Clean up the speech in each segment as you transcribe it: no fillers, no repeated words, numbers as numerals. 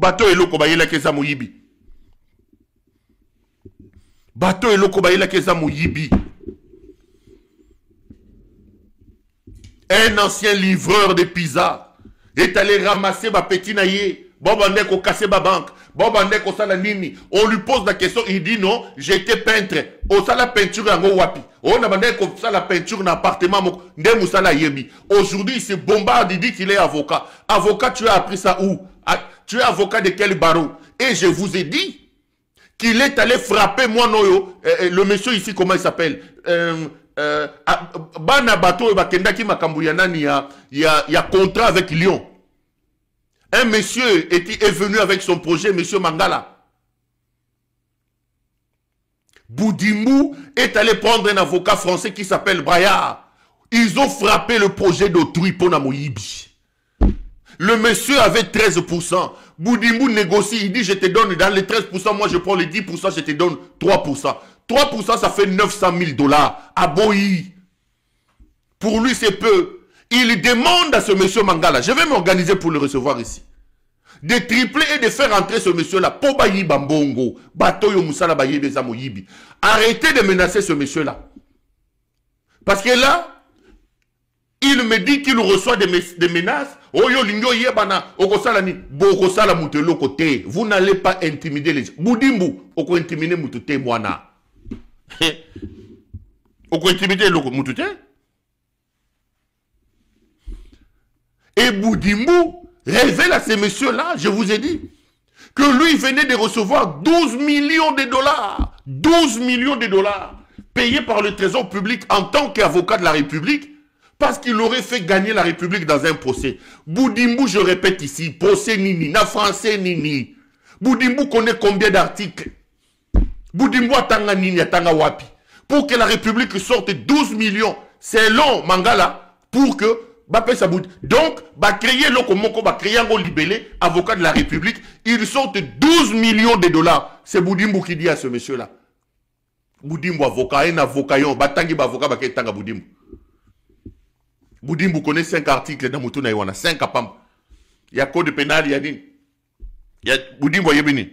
bato eloko bayela keza moyibi. Bato eloko bayela keza moyibi. Un ancien livreur de pizza est allé ramasser ma petit naïe. Bobandé ko casser ma banque. Bobandé ko sala nini. On lui pose la question, il dit non, j'étais peintre. O sala peinture en wapi. On a bandé ko sala peinture dans appartement ndé musala yebi. Aujourd'hui, il se bombarde, il dit qu'il est avocat. Avocat, tu as appris ça où? Tu es avocat de quel barreau? Et je vous ai dit qu'il est allé frapper moi noyo. Le monsieur ici, comment il s'appelle? Bana bato bakendaki makambu ya nani ya contrat avec Lyon. Un monsieur est venu avec son projet, monsieur Mangala. Boudimou est allé prendre un avocat français qui s'appelle Brayard. Ils ont frappé le projet d'autrui pour Namoyibi. Le monsieur avait 13%. Boudimou négocie, il dit je te donne dans les 13%, moi je prends les 10%, je te donne 3%. 3% ça fait 900 000 $. À Boyi. Pour lui c'est peu. Il demande à ce monsieur Mangala, je vais m'organiser pour le recevoir ici, de tripler et de faire entrer ce monsieur-là. Pobayi Bambongo. Batoyo Moussala Baye Bezamo Yibi. Arrêtez de menacer ce monsieur-là. Parce que là, il me dit qu'il reçoit des menaces. Oyo lingo yebana okosala ni bokosala mutelo côté. Vous n'allez pas intimider les gens. Boudimbu oko intimider mutute mwana. Oko intimider loko mutute. Et Boudimbu révèle à ces messieurs-là, je vous ai dit, que lui venait de recevoir 12 millions de dollars. 12 millions de dollars payés par le Trésor public en tant qu'avocat de la République, parce qu'il aurait fait gagner la République dans un procès. Boudimbu, je répète ici, procès nini, na français nini. Boudimbu connaît combien d'articles? Boudimbu atanga nini, atanga wapi? Pour que la République sorte 12 millions, c'est long, Mangala, pour que donc, créer l'Okomoko, créer un libellé, avocat de la République, il sortent 12 millions de dollars. C'est Boudimbu qui dit à ce monsieur-là. Boudimbu avocat, un avocat, batangi avocat, baketanga Boudimbu. Boudimbu connaît 5 articles dans Moutouna Iwana, 5 apam. Il y a code pénal, il y a dit. Il y a Boudimbu yebini.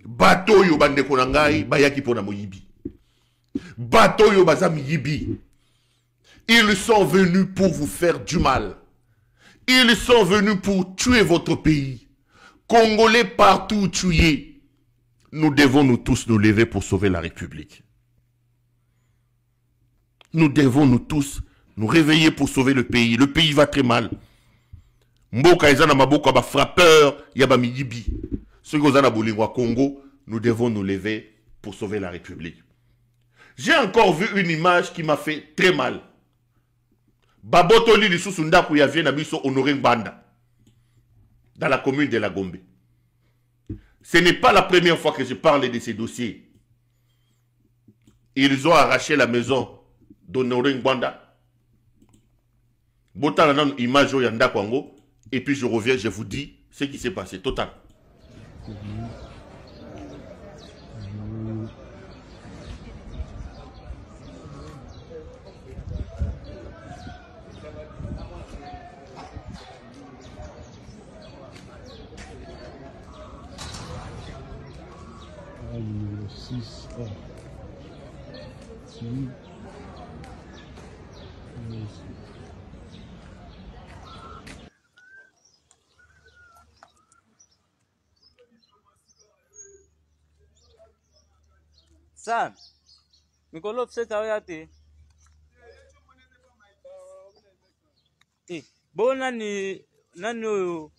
Bato yo bande konangai, bayaki pona moyibi. Bato yo bazami yibi. Ils sont venus pour vous faire du mal. Ils sont venus pour tuer votre pays. Congolais partout tués. Nous devons nous tous nous lever pour sauver la République. Nous devons nous tous nous réveiller pour sauver le pays. Le pays va très mal. Mboka ezana maboko ba frappeur, yaba miyibi. Ceux qui ont bolingwa Congo, nous devons nous lever pour sauver la République. J'ai encore vu une image qui m'a fait très mal. Babotoli lisusu ndaku ya Viena biso Honoré Banda dans la commune de la Gombe. Ce n'est pas la première fois que je parle de ces dossiers. Ils ont arraché la maison d'Honoré Banda. Botala nan image ya ndaku yango et puis je reviens, je vous dis ce qui s'est passé total. Numéro 6 A. Sam, Mikolo pseta oyate. Bo nani oyo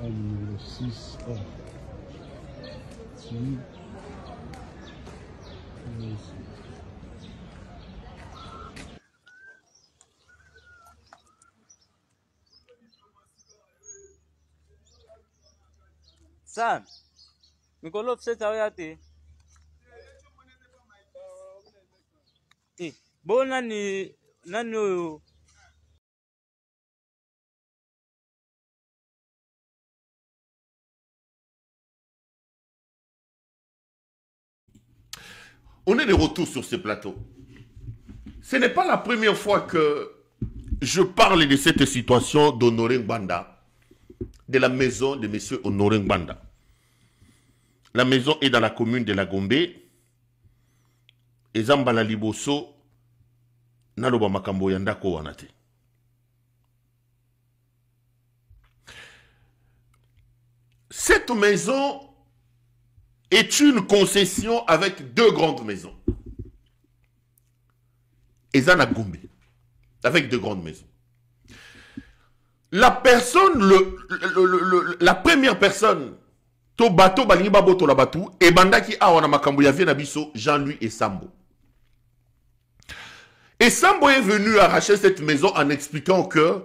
numéro 6 A. Sam, Mikolo pseta oyate. Bo nani oyo On est de retour sur ce plateau. Ce n'est pas la première fois que je parle de cette situation d'Honoré Ngbanda, de la maison de M. Honoré Ngbanda. La maison est dans la commune de la Gombe. Et Zambala Liboso, Naloba Makambo Yandako Wanate. Cette maison est une concession avec deux grandes maisons. Ezana Gombe, avec deux grandes maisons. La personne, la première personne, to bato balingi baboto la batu, et bandaki awana makambo ya Nabiso, Jean-Louis Esambo. Esambo est venu arracher cette maison en expliquant que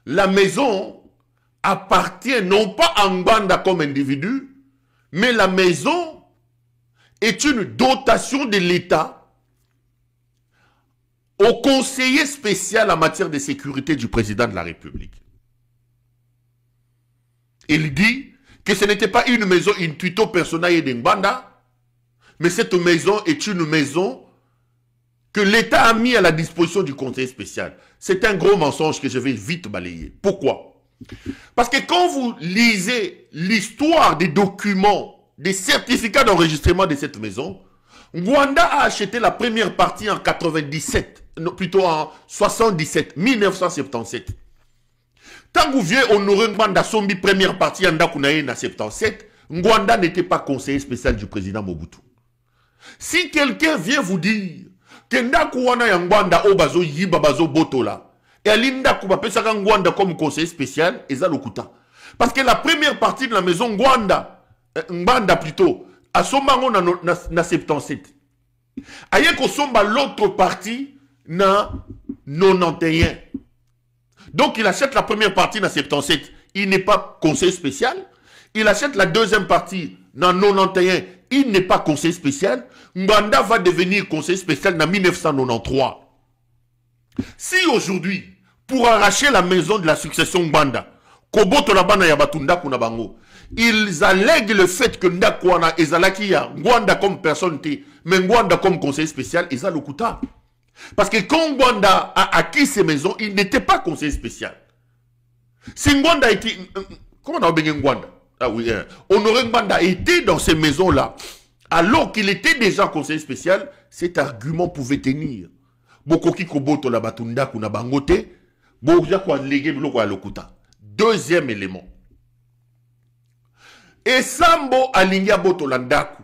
la maison appartient non pas à Ngbanda comme individu, mais la maison est une dotation de l'État au conseiller spécial en matière de sécurité du président de la République. Il dit que ce n'était pas une maison intuito personnelle de Ngbanda, mais cette maison est une maison que l'État a mis à la disposition du conseiller spécial. C'est un gros mensonge que je vais vite balayer. Pourquoi? Parce que quand vous lisez l'histoire des documents, des certificats d'enregistrement de cette maison, Ngbanda a acheté la première partie en 97, non, plutôt en 77, 1977. Tant que vous voyez Honoré Ngbanda Sombi première partie en 77, Ngbanda n'était pas conseiller spécial du président Mobutu. Si quelqu'un vient vous dire que Ndakuwana ya Ngbanda obazo yiba bazo botola, et Alinda Kuba pesaka Ngbanda comme conseiller spécial, eza lokuta. Parce que la première partie de la maison Ngbanda plutôt, a sombango na 77. Aye ko somba l'autre partie na 91. Donc il achète la première partie na 77, il n'est pas conseiller spécial. Il achète la deuxième partie na 91, il n'est pas conseiller spécial. Ngbanda va devenir conseiller spécial en 1993. Si aujourd'hui, pour arracher la maison de la succession Ngbanda, Koboto la bana ya batunda kuna bango, ils allèguent le fait que Ndakwana ezalaki ya Ngbanda comme personne, mais Ngbanda comme conseiller spécial, ils ont lokuta. Parce que quand Ngbanda a acquis ces maisons, il n'était pas conseiller spécial. Si Ngbanda était... Comment on a oublié Ngbanda? Ah oui, Honoré Ngbanda était dans ces maisons-là. Alors qu'il était déjà conseiller spécial, cet argument pouvait tenir. Bokoki Koboto la batunda kuna bangote, boja kwa légué biloko ya lokuta. Deuxième élément. Esambo alingia boto landaku.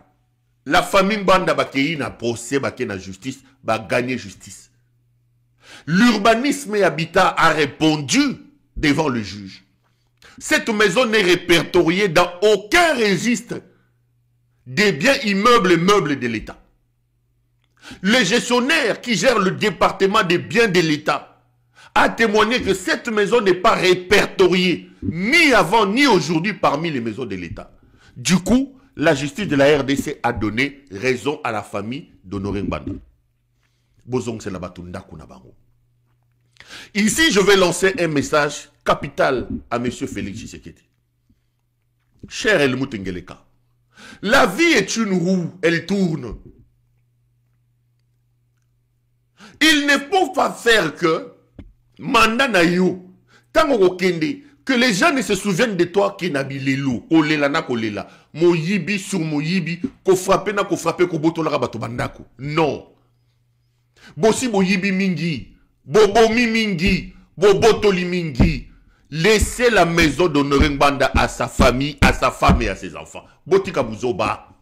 La famille Ngbanda bakei na procès, bakei na justice, ba gagner justice. L'urbanisme et habitat a répondu devant le juge. Cette maison n'est répertoriée dans aucun registre des biens immeubles et meubles de l'État. Le gestionnaire qui gère le département des biens de l'État a témoigné que cette maison n'est pas répertoriée, ni avant ni aujourd'hui parmi les maisons de l'État. Du coup, la justice de la RDC a donné raison à la famille d'Honoré Ngbanda. Bozong c'est la batunda kunabango. Ici, je vais lancer un message capital à M. Félix Tshisekedi. Cher Helmut Ngeleka, la vie est une roue, elle tourne. Il ne faut pas faire que mandat na yo tango kende que les gens ne se souviennent de toi qui nabilelo kolela na kolela moyibi sur moyibi ko frapper na ko frapper ko botola bato bandako. Non. Bosi boyibi mingi, bobomi mingi, bobotoli mingi. Laissez la maison d'Honoré Ngbanda à sa famille, à sa femme et à ses enfants. Botika buzoba.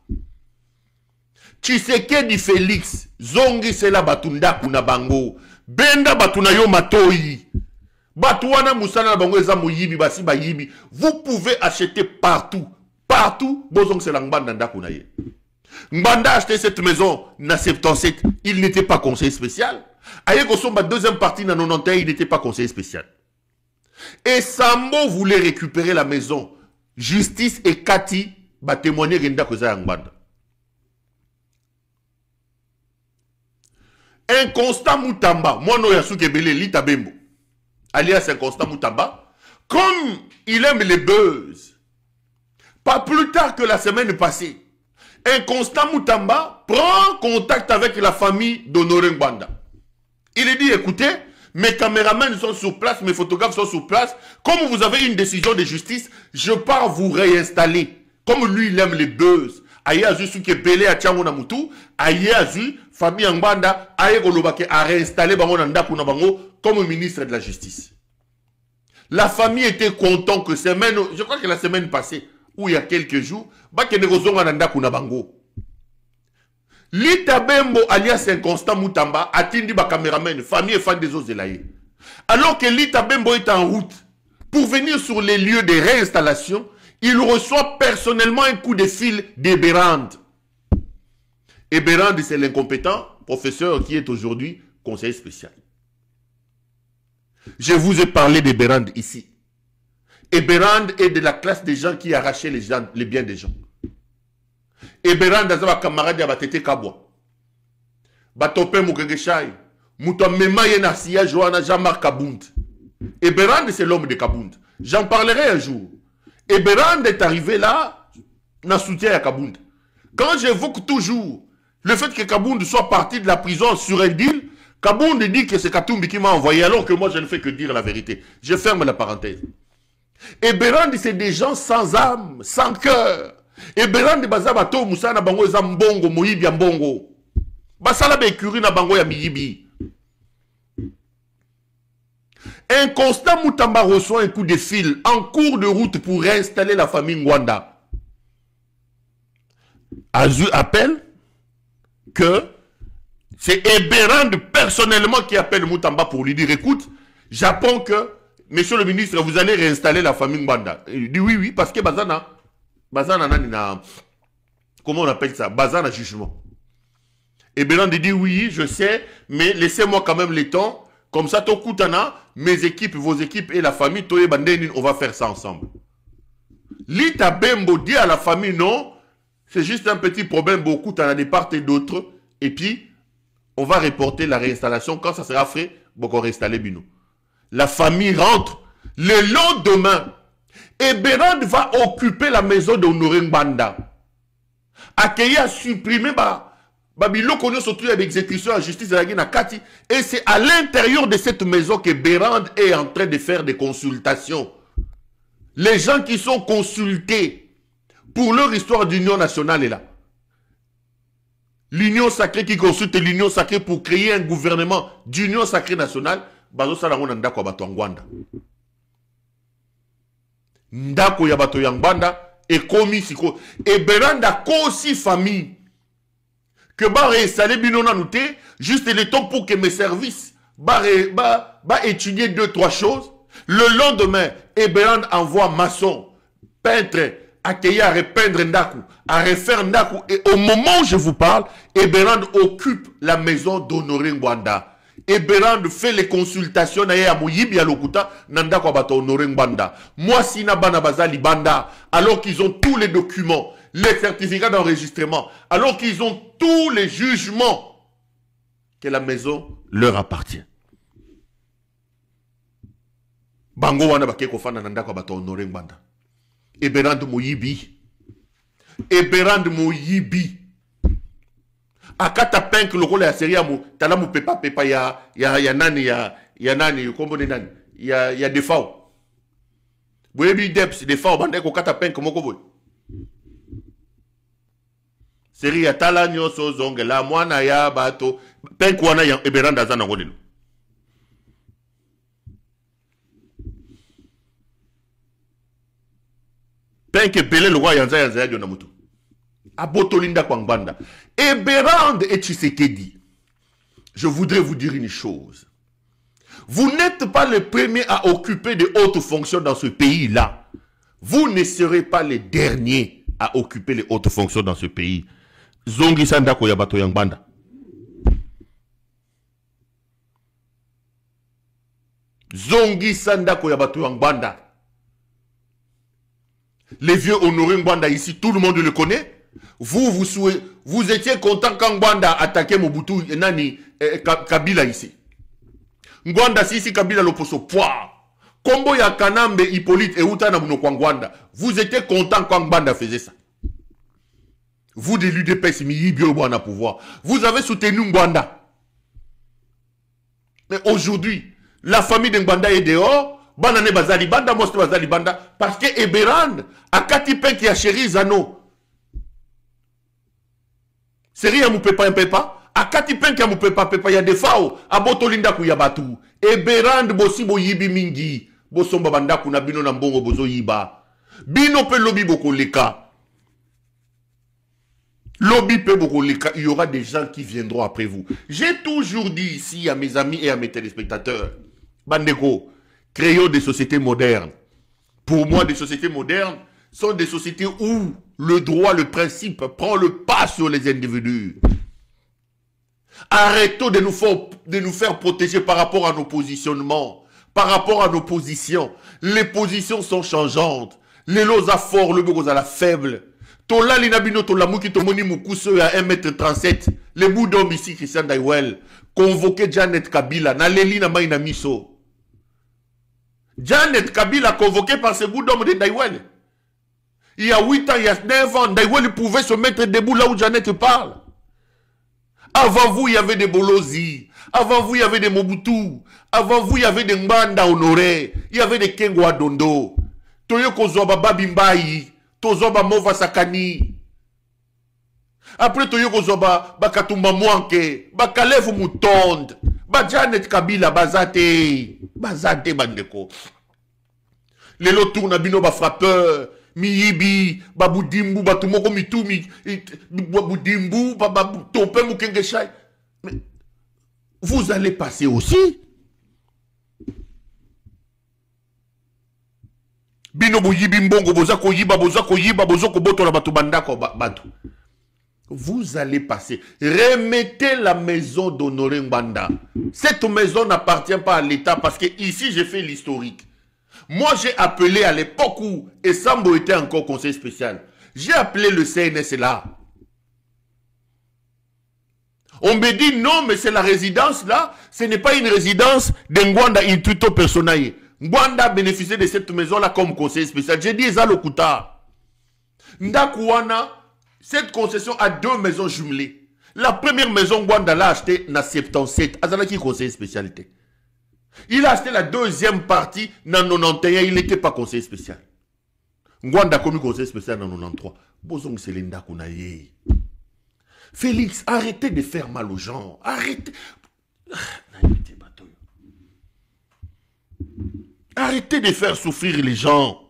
Tshisekedi Félix, zongi sela batunda kuna bango. Benda batuna yo matoi. Batouana musana na bango eza moyibi basi ba yibi. Vous pouvez acheter partout. Partout, bozong sela Ngbanda ndakuna ye. Ngbanda a acheté cette maison na 77, il n'était pas conseiller spécial. Aye Kosomba deuxième partie na 91, il n'était pas conseiller spécial. Et Sambo voulait récupérer la maison. Justice et Kati va témoigner Renda Koza Ngbanda. Un Constant Moutamba, moi non Yasuke Bele, Lita Bembo, alias un Constant Moutamba, comme il aime les buzz, pas plus tard que la semaine passée, un Constant Moutamba prend contact avec la famille d'Honoré Ngwanda. Il dit, écoutez, mes caméramans sont sur place, mes photographes sont sur place. Comme vous avez une décision de justice, je pars vous réinstaller. Comme lui, il aime les buzz. Aïe Azu Suke Bele à Tchamona Moutou, Aïe Azu, famille Ngwanda, Aïe Golobake a réinstallé Bango Nanda Kunabango comme ministre de la Justice. La famille était content que je crois que la semaine passée, ou il y a quelques jours, Bakenegozonga Nanda Kunabango. Lita Bembo alias un Constant Moutamba atteint ba caméraman, famille et fan des Ozelaye. Alors que Lita Bembo est en route pour venir sur les lieux de réinstallation, il reçoit personnellement un coup de fil d'Eberand. Eberand, c'est l'incompétent professeur qui est aujourd'hui conseiller spécial. Je vous ai parlé d'Eberand ici. Eberand est de la classe des gens qui arrachaient les biens des gens. Eberand azaba camarade ya batete kabwa. Batope mukegeshai. Muto mema yena siya Joana Jean-Marc Kabound. Eberand c'est l'homme de Kabound. J'en parlerai un jour. Eberand est arrivé là, dans soutien à Kabound. Quand j'évoque toujours le fait que Kabound soit parti de la prison sur un deal, Kabound dit que c'est Katumbi qui m'a envoyé, alors que moi je ne fais que dire la vérité. Je ferme la parenthèse. Eberand c'est des gens sans âme, sans cœur. Eberand baza bato musana bango eza mbongo moyibi ya mbongo. Basala ba écurie na bango ya miyibi. Un Constant Moutamba reçoit un coup de fil en cours de route pour réinstaller la famille Ngwanda. Azu appelle que c'est Eberand personnellement qui appelle Moutamba pour lui dire écoute, j'apprends que monsieur le ministre vous allez réinstaller la famille Ngwanda. Il dit oui parce que Bazana comment on appelle ça? Bazana jugement. Eberand dit oui, je sais, mais laissez-moi quand même le temps. Comme ça, Tokutana, mes équipes, vos équipes et la famille, Toye Bandeni, on va faire ça ensemble. Lita Bembo dit à la famille non, c'est juste un petit problème, beaucoup t'en as de part et d'autre. Et puis, on va reporter la réinstallation. Quand ça sera fait, bon, on réinstaller Bino. La famille rentre. Le lendemain, Eberand va occuper la maison d'Honoré Ngwanda. Accueillir à supprimer Babilo connaît surtout l'exécution en justice de la Guinée Kati. Et c'est à l'intérieur de cette maison que Eberand est en train de faire des consultations. Les gens qui sont consultés pour leur histoire d'union nationale est là. L'union sacrée qui consulte l'union sacrée pour créer un gouvernement d'union sacrée nationale. Bazo Salango Ndako Abato Ngwanda. Ndako Yabato Yangwanda et commis siko. Eberand a aussi famille. Que va réinstaller Binona Nouté, juste le temps pour que mes services étudier 2-3 choses. Le lendemain, Eberand envoie maçon, peintre, accueillir à repeindre Ndaku, à refaire Ndaku. Et au moment où je vous parle, Eberand occupe la maison d'Honoré Ngwanda. Eberand fait les consultations à Moyibi à Lokuta, Nandako Abato Honoré Ngwanda. Moi, Sina Banabaza Libanda, alors qu'ils ont tous les documents, les certificats d'enregistrement, alors qu'ils ont tous les jugements, que la maison leur appartient. Bango wana bakeko fana Nandako Abato Honoré Ngwanda. Eberand Moyibi. Eberand Moyibi. Akata penk lokole ya seria mu talamu pepa ya nani kombo nani ya defao. Boyebi deps defao bande ko kata penk moko boy. Seria tala nyoso zongela mwana ya bato penk wana ya Eberand azana ngodelo. Penk pele lo yanza ya jona mutu. Abotolinda Kwangbanda. Eberand et Tshisekedi. Je voudrais vous dire une chose. Vous n'êtes pas les premiers à occuper de hautes fonctions dans ce pays-là. Vous ne serez pas les derniers à occuper les hautes fonctions dans ce pays. Zongi Sanda Koyabato Yangbanda. Zongi Sanda Koyabato Yangbanda. Les vieux Honoré Ngwanda ici, tout le monde le connaît. Vous étiez content quand Ngwanda attaquait Mobutu Nani Kabila ici. Ngwanda si Kabila l'opposo poids. Kombo ya Kanambe Hippolyte et Outana Munokwa Ngwanda. Vous étiez content quand Ngwanda faisait ça. Vous de l'UDPS Miyibio Bwana pouvoir. Vous avez soutenu Ngwanda. Mais aujourd'hui, la famille de Ngwanda est dehors. Banane Bazali Banda, Mostre Bazali Banda. Parce que Eberand, a Katipen qui a chéri Zano. C'est rien, mou pepa, a Katipen qui a mou pepa, il y a des faux. A Botolinda Kuyabatu. Eberand Bossi Boyibi Mingi. Bosomba Banda Kuna Bino Nambongo Bozo Yiba. Bino pe lobby boko leka. Lobby pe boko leka. Il y aura des gens qui viendront après vous. J'ai toujours dit ici à mes amis et à mes téléspectateurs. Bandeko, créons des sociétés modernes. Pour moi, des sociétés modernes sont des sociétés où le droit, le principe prend le pas sur les individus. Arrêtons de nous faire protéger par rapport à nos positionnements, par rapport à nos positions. Les positions sont changeantes. Les lots à fort, le bureau à la faible. Tola l'inabino tola mouki tomoni moukouso à 1m37. Les bouts d'homme ici, Christian Daiwel, convoqué Janet Kabila, na leli na maïna miso. Janet Kabila convoqué par ce bout d'homme de Daiwel. Il y a 8 ans, il y a 9 ans, Daiwel pouvait se mettre debout là où Janet parle. Avant vous, il y avait des Bolozi. Avant vous, il y avait des Mobutu. Avant vous, il y avait des Mbanda Honoré. Il y avait des Kengwa Dondo. Toyo Kozoba Babimbayi. Tozoba Mova Sakani. Après Toyo Kozoba Bakatumba Mwanke. Bakalefu Moutonde. Janet Kabila Bazate. Bazate Bandeko. Lelo tourna bino ba frappeur. Miyibi, Baboudimbu, Batumoko Mitumi, Baboudimbu, Topé Mukengeshai. Mais vous allez passer aussi. Binobo Yibimbongo, Bozako Yiba, Bozako Yiba, Bozoko Boto la Batubandako Batu. Vous allez passer. Remettez la maison d'Honoré Mbanda. Cette maison n'appartient pas à l'État parce que ici j'ai fait l'historique. Moi, j'ai appelé à l'époque où Essambo était encore conseiller spécial. J'ai appelé le CNS là. On me dit non, mais c'est la résidence là. Ce n'est pas une résidence de Ngwanda Intuito Personae. Ngwanda bénéficiait de cette maison là comme conseiller spécial. J'ai dit Ezalokuta. Ndakouana, cette concession a 2 maisons jumelées. La première maison Ngwanda l'a achetée dans 77. Azanaki conseiller spécialité. Il a acheté la deuxième partie dans 91, il n'était pas conseiller spécial. Ngwanda commis conseiller spécial dans 93. Bozong Selenda Kounaye. Félix, arrêtez de faire mal aux gens. Arrêtez. Arrêtez de faire souffrir les gens.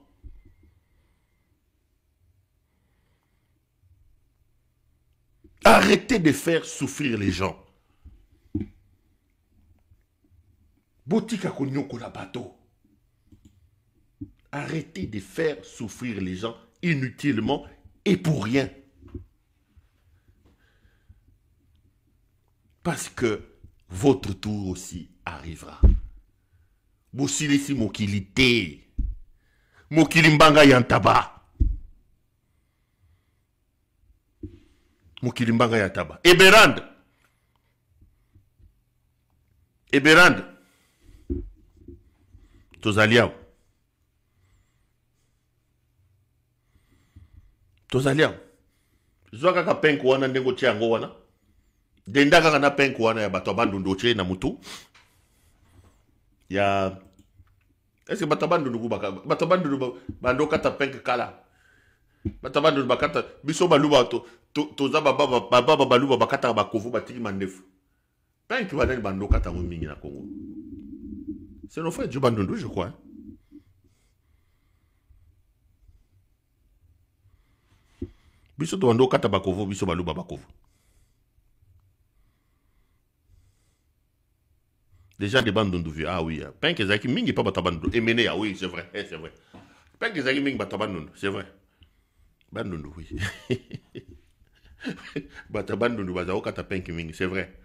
Arrêtez de faire souffrir les gens. Botika konyoko la bateau. Arrêtez de faire souffrir les gens inutilement et pour rien. Parce que votre tour aussi arrivera. Bosilisi mokilité. Mokilimbanga yantaba. Mokilimbanga yantaba. Eberand. Eberand. Tozaliao. Tozaliao. Zwaka ka penku wana ndengo chiango wana. Denda kaka na penku wana ya bato bandundu che na mutu. Ya est-ce que bato bandundu kubaka bato bandundu bando kata penku kala. Bato bandundu bakata biso baluba toza baba baluba bakata bakovu batiki mandefu. Penku wana bando kata mingi na Congo. C'est nos frères du Bandundu, je crois. Biso to ando kata bakovo, biso baluba bakovo. Déjà des Bandundu, ah oui. Penke zaki mingi pa batabandundu. Emene, ah oui, c'est vrai, c'est vrai. Penke zaki mingi batabandundu, c'est vrai. Bandundu, oui. Batabandundu, bazao kata penke mingi, c'est vrai.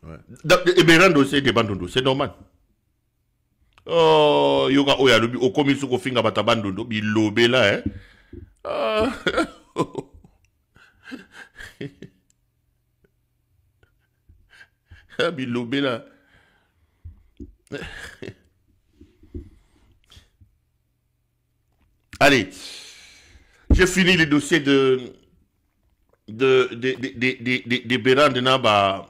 Ouais. Et Berand aussi des Bandundu, c'est normal. Oh, yoga oya lobi o komi suko finga batabandundu bi lobe là hein. Ah, Bilobé là. Allez, j'ai fini le dossier de Béran de Naba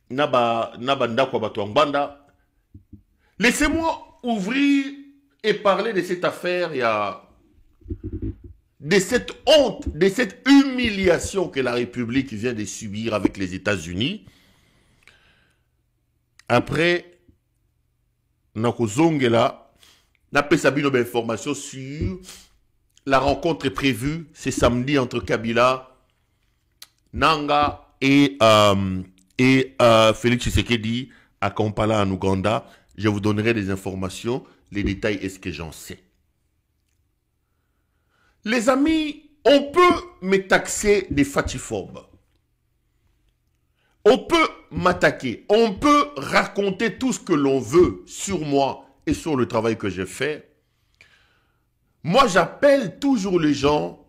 Ndakwa Batouangbanda. Laissez-moi ouvrir et parler de cette affaire, de cette honte, de cette humiliation que la République vient de subir avec les États-Unis. Après, Nakozongela n'a pas sabi nos informations sur la rencontre prévue ce samedi entre Kabila, Nanga et Félix Tshisekedi à Kampala en Ouganda. Je vous donnerai des informations, les détails est ce que j'en sais. Les amis, on peut me taxer des fatiphobes. On peut m'attaquer. On peut raconter tout ce que l'on veut sur moi et sur le travail que j'ai fait. Moi, j'appelle toujours les gens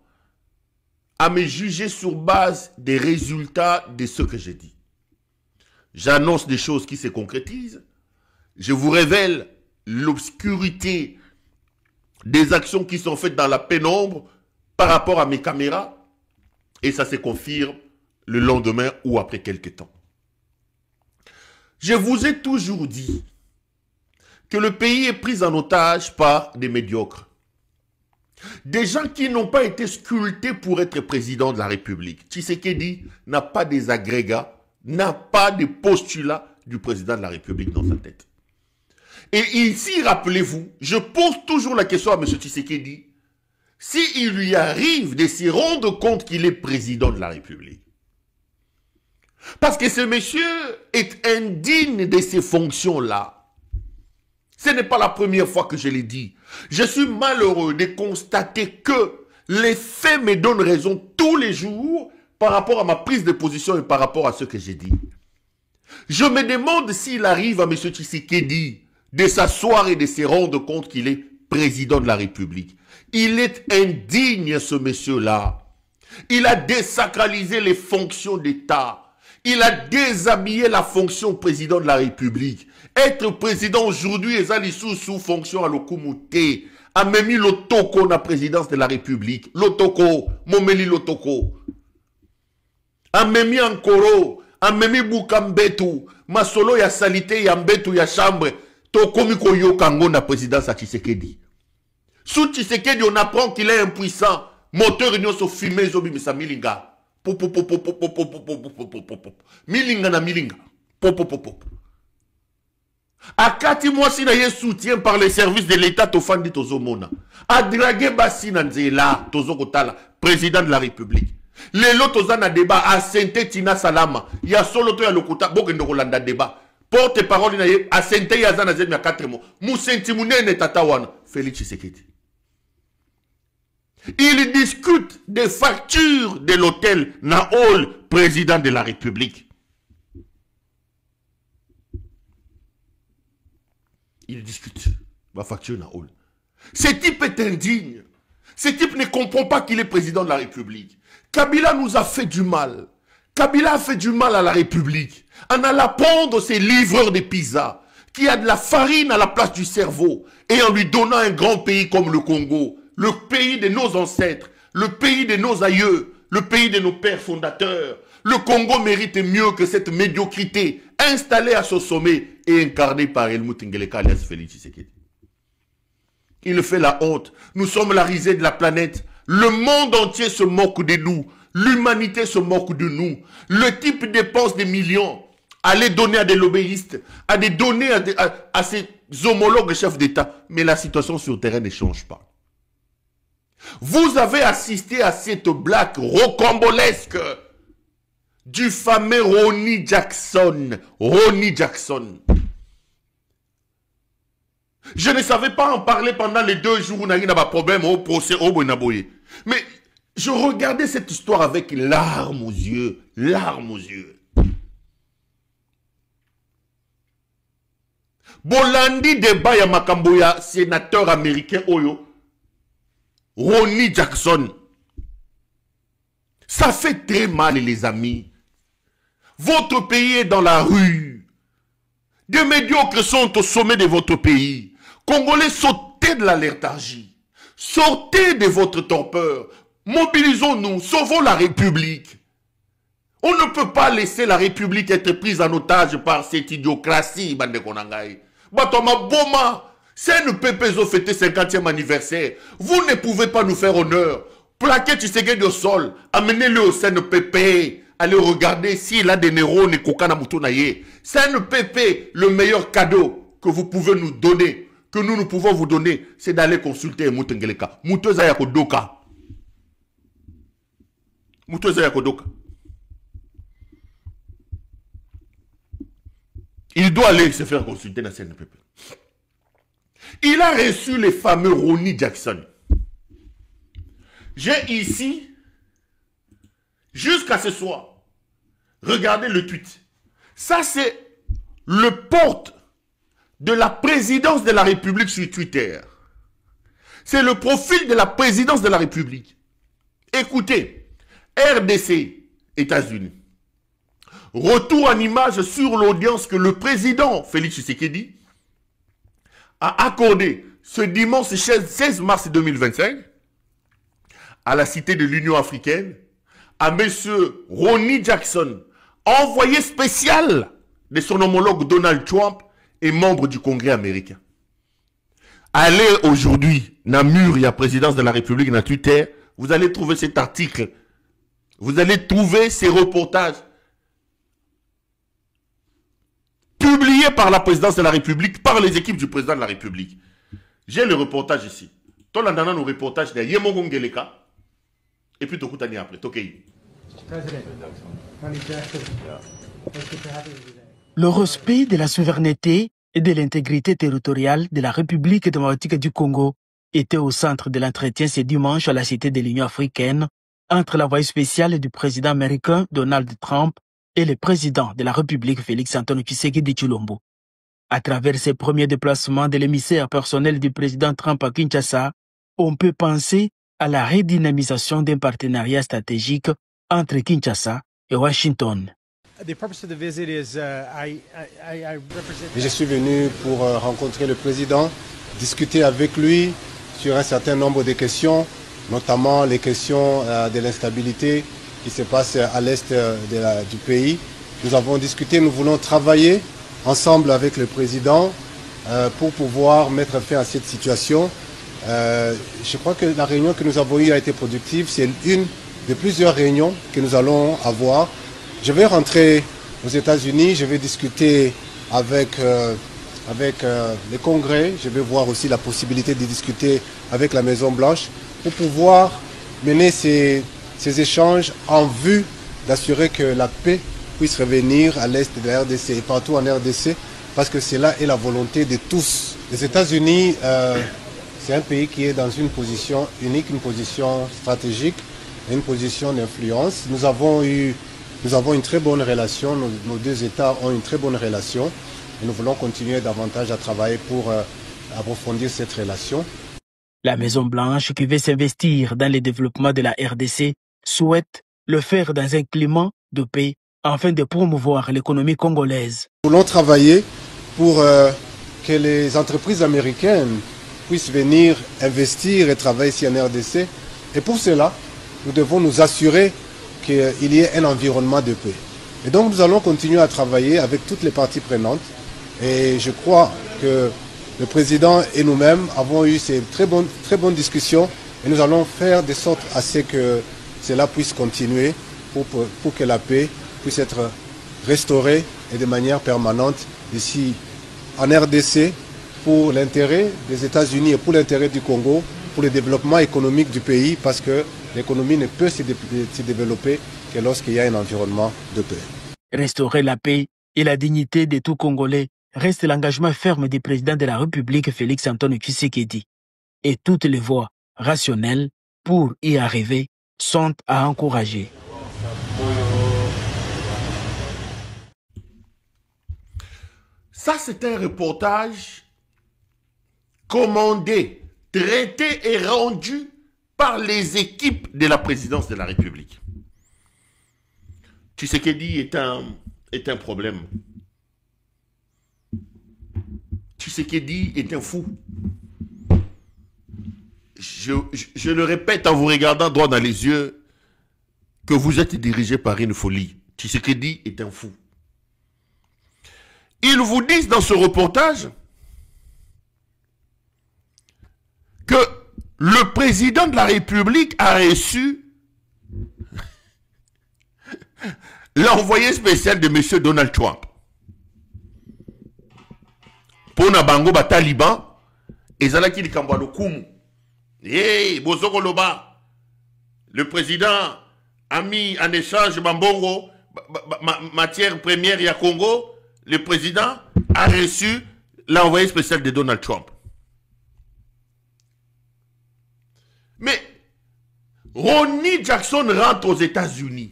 à me juger sur base des résultats de ce que j'ai dit. J'annonce des choses qui se concrétisent. Je vous révèle l'obscurité des actions qui sont faites dans la pénombre par rapport à mes caméras. Et ça se confirme le lendemain ou après quelques temps. Je vous ai toujours dit que le pays est pris en otage par des médiocres. Des gens qui n'ont pas été sculptés pour être président de la République. Tshisekedi n'a pas des agrégats, n'a pas de postulats du président de la République dans sa tête. Et ici, rappelez-vous, je pose toujours la question à M. Tshisekedi, s'il lui arrive de se rendre compte qu'il est président de la République. Parce que ce monsieur est indigne de ces fonctions-là. Ce n'est pas la première fois que je l'ai dit. Je suis malheureux de constater que les faits me donnent raison tous les jours par rapport à ma prise de position et par rapport à ce que j'ai dit. Je me demande s'il arrive à M. Tshisekedi de s'asseoir et de se rendre compte qu'il est président de la République. Il est indigne, ce monsieur-là. Il a désacralisé les fonctions d'État. Il a déshabillé la fonction président de la République. Être président aujourd'hui, est sous fonction à l'Okumute. A même mis l'Otoko na présidence de la République. L'Otoko, Momeli l'Otoko. A même mis Ankoro, a même mis Bukambetu. Masolo ya salité, ya mbetu, ya chambre. Tokomi koyo kango na présidence à Tshisekedi. Sous Tshisekedi, on apprend qu'il est impuissant. Moteur union so fumé zobi misa milinga. Milinga na milinga. Akati mwasi na ye soutien par les services de l'État tofandi tozomona. Adrague basi na nzela tozokotala président de la République. Lelo tozana débat a Sente Tina Salama. Ya solo to ya lokuta bokendo kolanda débat. Porte-parole na ye a Sente ya zana zemi ya 4 mots. Musenti munene tata wana Félix Tshisekedi. Il discute des factures de l'hôtel Naol, président de la République. Il discute la facture Naol. Ce type est indigne. Ce type ne comprend pas qu'il est président de la République. Kabila nous a fait du mal. Kabila a fait du mal à la République. En allant prendre ses livreurs de pizza, qui a de la farine à la place du cerveau, et en lui donnant un grand pays comme le Congo, le pays de nos ancêtres, le pays de nos aïeux, le pays de nos pères fondateurs. Le Congo mérite mieux que cette médiocrité installée à ce sommet et incarnée par Helmut Ngeleka alias Félix Tshisekedi. Il fait la honte. Nous sommes la risée de la planète. Le monde entier se moque de nous. L'humanité se moque de nous. Le type dépense des millions à les donner à des lobbyistes, à les donner à ses homologues chefs d'État. Mais la situation sur le terrain ne change pas. Vous avez assisté à cette blague rocambolesque du fameux Ronnie Jackson. Ronnie Jackson. Je ne savais pas en parler pendant les 2 jours où on a eu un problème au procès au Bonaboye. Mais je regardais cette histoire avec larmes aux yeux. Larmes aux yeux. Bolandi débat ya Makamboya, sénateur américain Oyo. Ronnie Jackson. Ça fait très mal, les amis. Votre pays est dans la rue. Des médiocres sont au sommet de votre pays. Congolais, sortez de la léthargie. Sortez de votre torpeur. Mobilisons-nous, sauvons la République. On ne peut pas laisser la République être prise en otage par cette idiocratie, bande konangai. Batoma Boma, CNPP ont fêté 50e anniversaire. Vous ne pouvez pas nous faire honneur. Plaquez Tshisekedi au sol, amenez-le au CNPP. Allez regarder s'il a des neurones et kokana mutunaye. CNPP, le meilleur cadeau que vous pouvez nous donner, que nous pouvons vous donner, c'est d'aller consulter Moutengeleka. Mouteza Yakodoka. Mouteza Yakodoka. Il doit aller se faire consulter dans la CNPP. Il a reçu les fameux Ronnie Jackson. J'ai ici, jusqu'à ce soir, regardez le tweet. Ça, c'est le porte de la présidence de la République sur Twitter. C'est le profil de la présidence de la République. Écoutez, RDC, États-Unis. Retour en image sur l'audience que le président Félix Tshisekedi a accordé ce dimanche 16 mars 2025 à la Cité de l'Union africaine à M. Ronnie Jackson, envoyé spécial de son homologue Donald Trump et membre du Congrès américain. Allez aujourd'hui, dans mur, il y a présidence de la République, dans Twitter, vous allez trouver cet article, vous allez trouver ces reportages publiés par la présidence de la République, par les équipes du président de la République. J'ai le reportage ici. Toi, là, dans nos reportages, il y a Yemongo Ngeleka, et puis Tokutani après, Tokei. Le respect de la souveraineté et de l'intégrité territoriale de la République démocratique du Congo était au centre de l'entretien ce dimanche à la Cité de l'Union africaine entre l'envoyé spécial du président américain Donald Trump et le président de la République Félix-Antoine Tshisekedi Tshilombo. À travers ses premiers déplacements de l'émissaire personnel du président Trump à Kinshasa, on peut penser à la redynamisation d'un partenariat stratégique entre Kinshasa et Washington. Je suis venu pour rencontrer le président, discuter avec lui sur un certain nombre de questions, notamment les questions de l'instabilité qui se passe à l'est du pays. Nous avons discuté, nous voulons travailler ensemble avec le président pour pouvoir mettre fin à cette situation. Je crois que la réunion que nous avons eue a été productive. C'est une de plusieurs réunions que nous allons avoir. Je vais rentrer aux États-Unis, je vais discuter avec le Congrès, je vais voir aussi la possibilité de discuter avec la Maison-Blanche pour pouvoir mener ces échanges en vue d'assurer que la paix puisse revenir à l'est de la RDC et partout en RDC, parce que cela est la volonté de tous. Les États-Unis, c'est un pays qui est dans une position unique, une position stratégique, une position d'influence. Nous avons une très bonne relation, nos deux États ont une très bonne relation et nous voulons continuer davantage à travailler pour approfondir cette relation. La Maison-Blanche, qui veut s'investir dans le développement de la RDC, souhaite le faire dans un climat de paix afin de promouvoir l'économie congolaise. Nous voulons travailler pour que les entreprises américaines puissent venir investir et travailler ici en RDC. Et pour cela, nous devons nous assurer qu'il y ait un environnement de paix. Et donc nous allons continuer à travailler avec toutes les parties prenantes. Et je crois que le président et nous-mêmes avons eu ces très bonnes discussions et nous allons faire de sorte à ce que cela puisse continuer pour que la paix puisse être restaurée et de manière permanente ici en RDC pour l'intérêt des États-Unis et pour l'intérêt du Congo, pour le développement économique du pays, parce que l'économie ne peut se développer que lorsqu'il y a un environnement de paix. Restaurer la paix et la dignité de tout Congolais reste l'engagement ferme du président de la République Félix-Antoine Tshisekedi. Et toutes les voies rationnelles pour y arriver sont à encourager. Ça, c'est un reportage commandé, traité et rendu par les équipes de la présidence de la République. Tshisekedi est un problème. Tshisekedi est un fou. Je le répète en vous regardant droit dans les yeux que vous êtes dirigé par une folie. Tshisekedi est un fou. Ils vous disent dans ce reportage que le président de la République a reçu l'envoyé spécial de M. Donald Trump. Pour Nabango Taliban, ezalaki likambo lokumu. Hey, Bozoko Loba, le président a mis en échange Bambongo, matière première ya Congo, le président a reçu l'envoyé spécial de Donald Trump. Mais Ronny Jackson rentre aux États-Unis.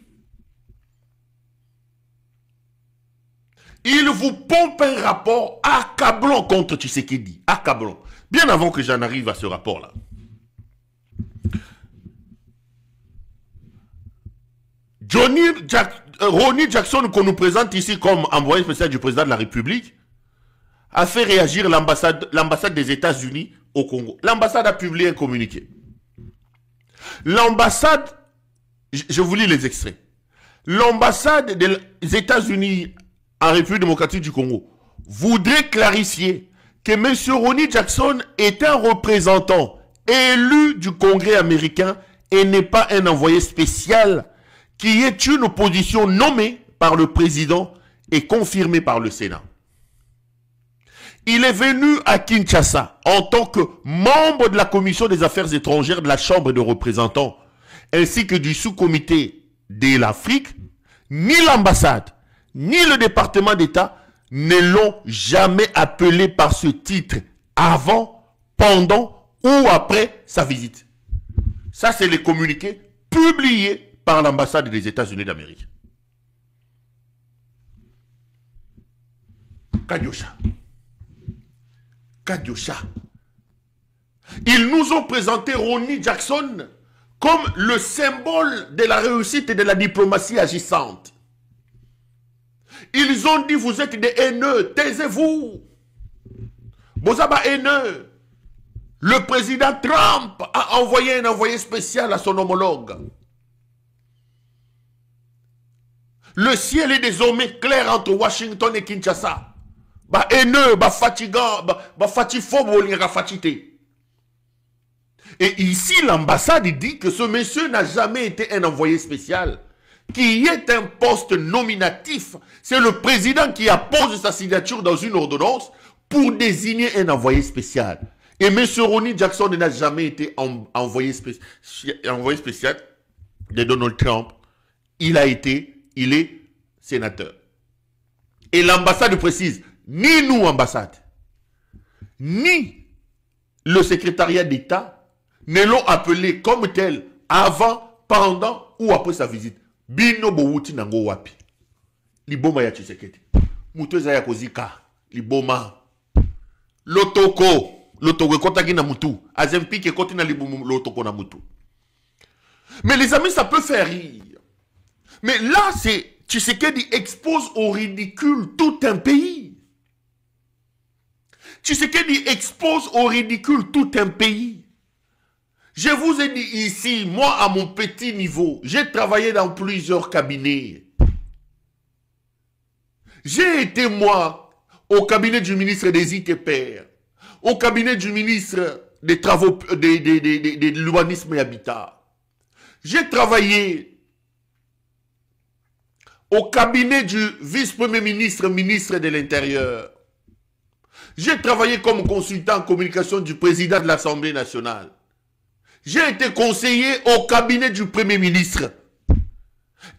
Il vous pompe un rapport accablant contre Tshisekedi. Accablant. Bien avant que j'en arrive à ce rapport-là. Ronny Jackson, qu'on nous présente ici comme envoyé spécial du président de la République, a fait réagir l'ambassade des États-Unis au Congo. L'ambassade a publié un communiqué. L'ambassade, je vous lis les extraits. L'ambassade des États-Unis en République démocratique du Congo voudrait clarifier que M. Ronny Jackson est un représentant élu du Congrès américain et n'est pas un envoyé spécial qui est une opposition nommée par le président et confirmée par le Sénat. Il est venu à Kinshasa en tant que membre de la Commission des Affaires étrangères de la Chambre des représentants ainsi que du sous-comité de l'Afrique. Ni l'ambassade, ni le département d'État ne l'ont jamais appelé par ce titre avant, pendant ou après sa visite. Ça, c'est les communiqués publiés par l'ambassade des États-Unis d'Amérique. Kadiosha. Kadiosha. Ils nous ont présenté Ronny Jackson comme le symbole de la réussite et de la diplomatie agissante. Ils ont dit, vous êtes des haineux, taisez-vous. Bozaba haineux. Le président Trump a envoyé un envoyé spécial à son homologue. Le ciel est désormais clair entre Washington et Kinshasa. Bah haineux, bah fatigant, bah fatifo, fatité. Et ici, l'ambassade dit que ce monsieur n'a jamais été un envoyé spécial, qui est un poste nominatif. C'est le président qui appose sa signature dans une ordonnance pour désigner un envoyé spécial. Et M. Ronny Jackson n'a jamais été envoyé spécial de Donald Trump. Il est sénateur. Et l'ambassade précise, ni nous, ambassade, ni le secrétariat d'État ne l'ont appelé comme tel avant, pendant ou après sa visite. Bino bowuti nango wapi. Liboma ya Tshisekedi. Mutueza ya kozika. Liboma. Lotoko kotaki na mutu. Azempike koti na lotoko na mutu. Mais les amis, ça peut faire rire. Mais là, c'est Tshisekedi expose au ridicule tout un pays. Tshisekedi expose au ridicule tout un pays. Je vous ai dit ici, moi à mon petit niveau, j'ai travaillé dans plusieurs cabinets. J'ai été moi au cabinet du ministre des ITPR, au cabinet du ministre des Travaux, de l'Urbanisme et Habitat. J'ai travaillé au cabinet du vice-premier ministre, ministre de l'Intérieur. J'ai travaillé comme consultant en communication du président de l'Assemblée nationale. J'ai été conseiller au cabinet du Premier ministre.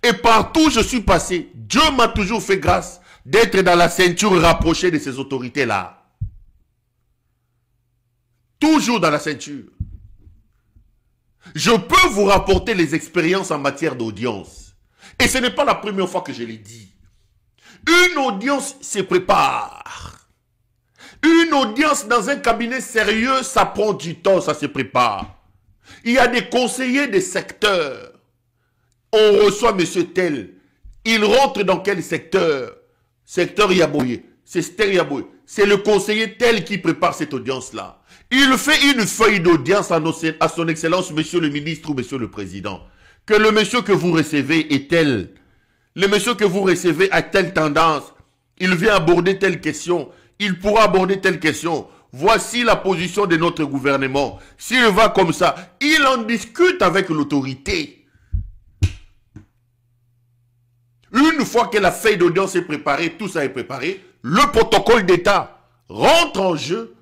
Et partout où je suis passé, Dieu m'a toujours fait grâce d'être dans la ceinture rapprochée de ces autorités-là. Toujours dans la ceinture. Je peux vous rapporter les expériences en matière d'audience. Et ce n'est pas la première fois que je l'ai dit. Une audience se prépare. Une audience dans un cabinet sérieux, ça prend du temps, ça se prépare. Il y a des conseillers des secteurs. On reçoit monsieur tel. Il rentre dans quel secteur? Secteur Yaboye. C'est Stère Yaboye. C'est le conseiller tel qui prépare cette audience-là. Il fait une feuille d'audience à son excellence, monsieur le ministre ou monsieur le président. Que le monsieur que vous recevez est tel. Le monsieur que vous recevez a telle tendance. Il vient aborder telle question. Il pourra aborder telle question. Voici la position de notre gouvernement. S'il va comme ça, il en discute avec l'autorité. Une fois que la feuille d'audience est préparée, tout ça est préparé, le protocole d'État rentre en jeu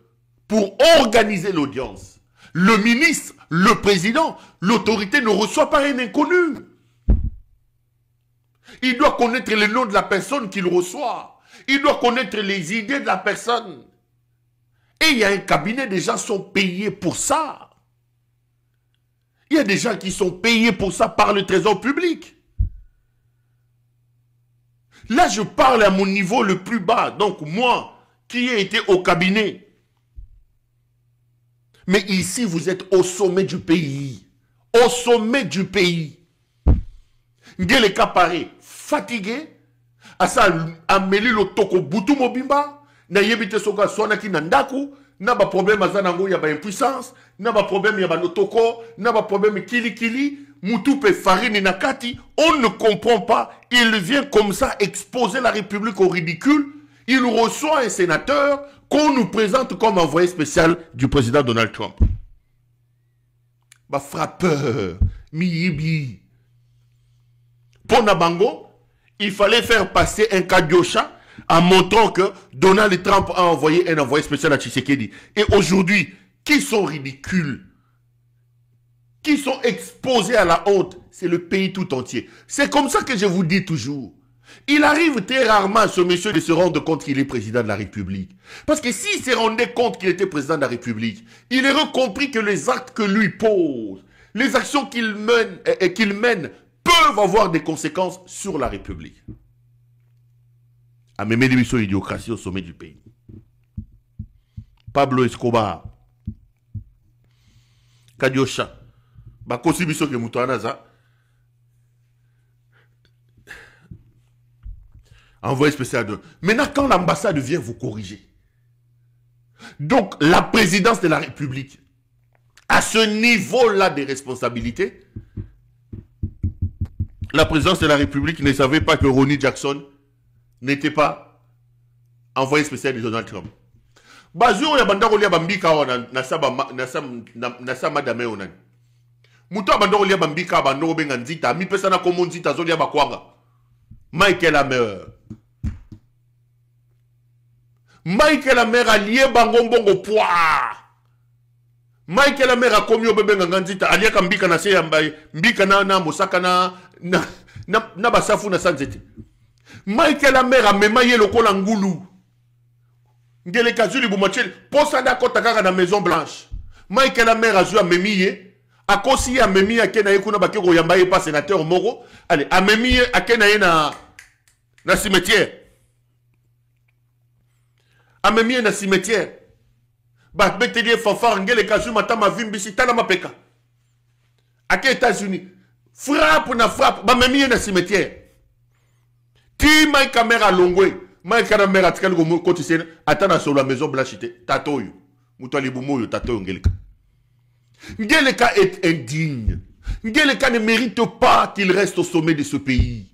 pour organiser l'audience. Le ministre, le président, l'autorité ne reçoit pas un inconnu. Il doit connaître le nom de la personne qu'il reçoit. Il doit connaître les idées de la personne. Et il y a un cabinet, des gens sont payés pour ça. Il y a des gens qui sont payés pour ça par le trésor public. Là, je parle à mon niveau le plus bas. Donc, moi, qui ai été au cabinet. Mais ici, vous êtes au sommet du pays. Au sommet du pays. Ngele Kapare, fatigué. Asa ameli lo toko butu mobimba. Na yebite soka sona ki nandaku. Na ba problème azanango ya ba impuissance. Na ba problème ya ba lotoko. Na ba problème kili. Moutoupe farine nakati, on ne comprend pas. Il vient comme ça exposer la République au ridicule. Il reçoit un sénateur qu'on nous présente comme envoyé spécial du président Donald Trump. Bah frappeur, miyibi. Pour Nabango, il fallait faire passer un Kadiocha en montrant que Donald Trump a envoyé un envoyé spécial à Tshisekedi. Et aujourd'hui, qui sont ridicules, qui sont exposés à la honte, c'est le pays tout entier. C'est comme ça que je vous dis toujours. Il arrive très rarement à ce monsieur de se rendre compte qu'il est président de la République. Parce que s'il se rendait compte qu'il était président de la République, il aurait compris que les actes que lui pose, les actions qu'il mène peuvent avoir des conséquences sur la République. À même l'émission idiocratie au sommet du pays. Pablo Escobar, Kadiocha, Bakosi biso ke mutuanaza, envoyé spécial de... Maintenant, quand l'ambassade vient vous corriger, donc la présidence de la République, à ce niveau-là des responsabilités, la présidence de la République ne savait pas que Ronnie Jackson n'était pas envoyé spécial de Donald Trump. Bazou ya banda kolia bambika wana na sa madame onani. Muto abanda kolia bambika bando benga nzita, mi pesa na komo nzita zolia bakwanga. Michael Amer. Michael Amer a lié bango mbongo poa. Michael Amer a komi obebe nganzita alia kambika na se yambaye, mbika na mosaka na basafu na sanzete. Michael Amer a mema ye lokola ngulu. Ngele kazuli bumacheli posa da kota kaka na Maison Blanche. Michael Amer a joué à memiye. A kosi a memiye akena yekuna bakeko yambaye pas sénateur Moro. Allez, a memiye akena ye na cimetière. A memiye na cimetière. Ba betelie fanfare ngele kazuli matama vimbisi tala mapeka. Ake États-Unis. Frappe na frappe ba memiye na cimetière. Ti Mike Camera longwe. Mike Amer a tikali ko koti sene atana sur la Maison Blanche tatoyo. Mutali bumoyo tatoyo ngeleka. Ngeleka est indigne. Ngeleka ne mérite pas qu'il reste au sommet de ce pays.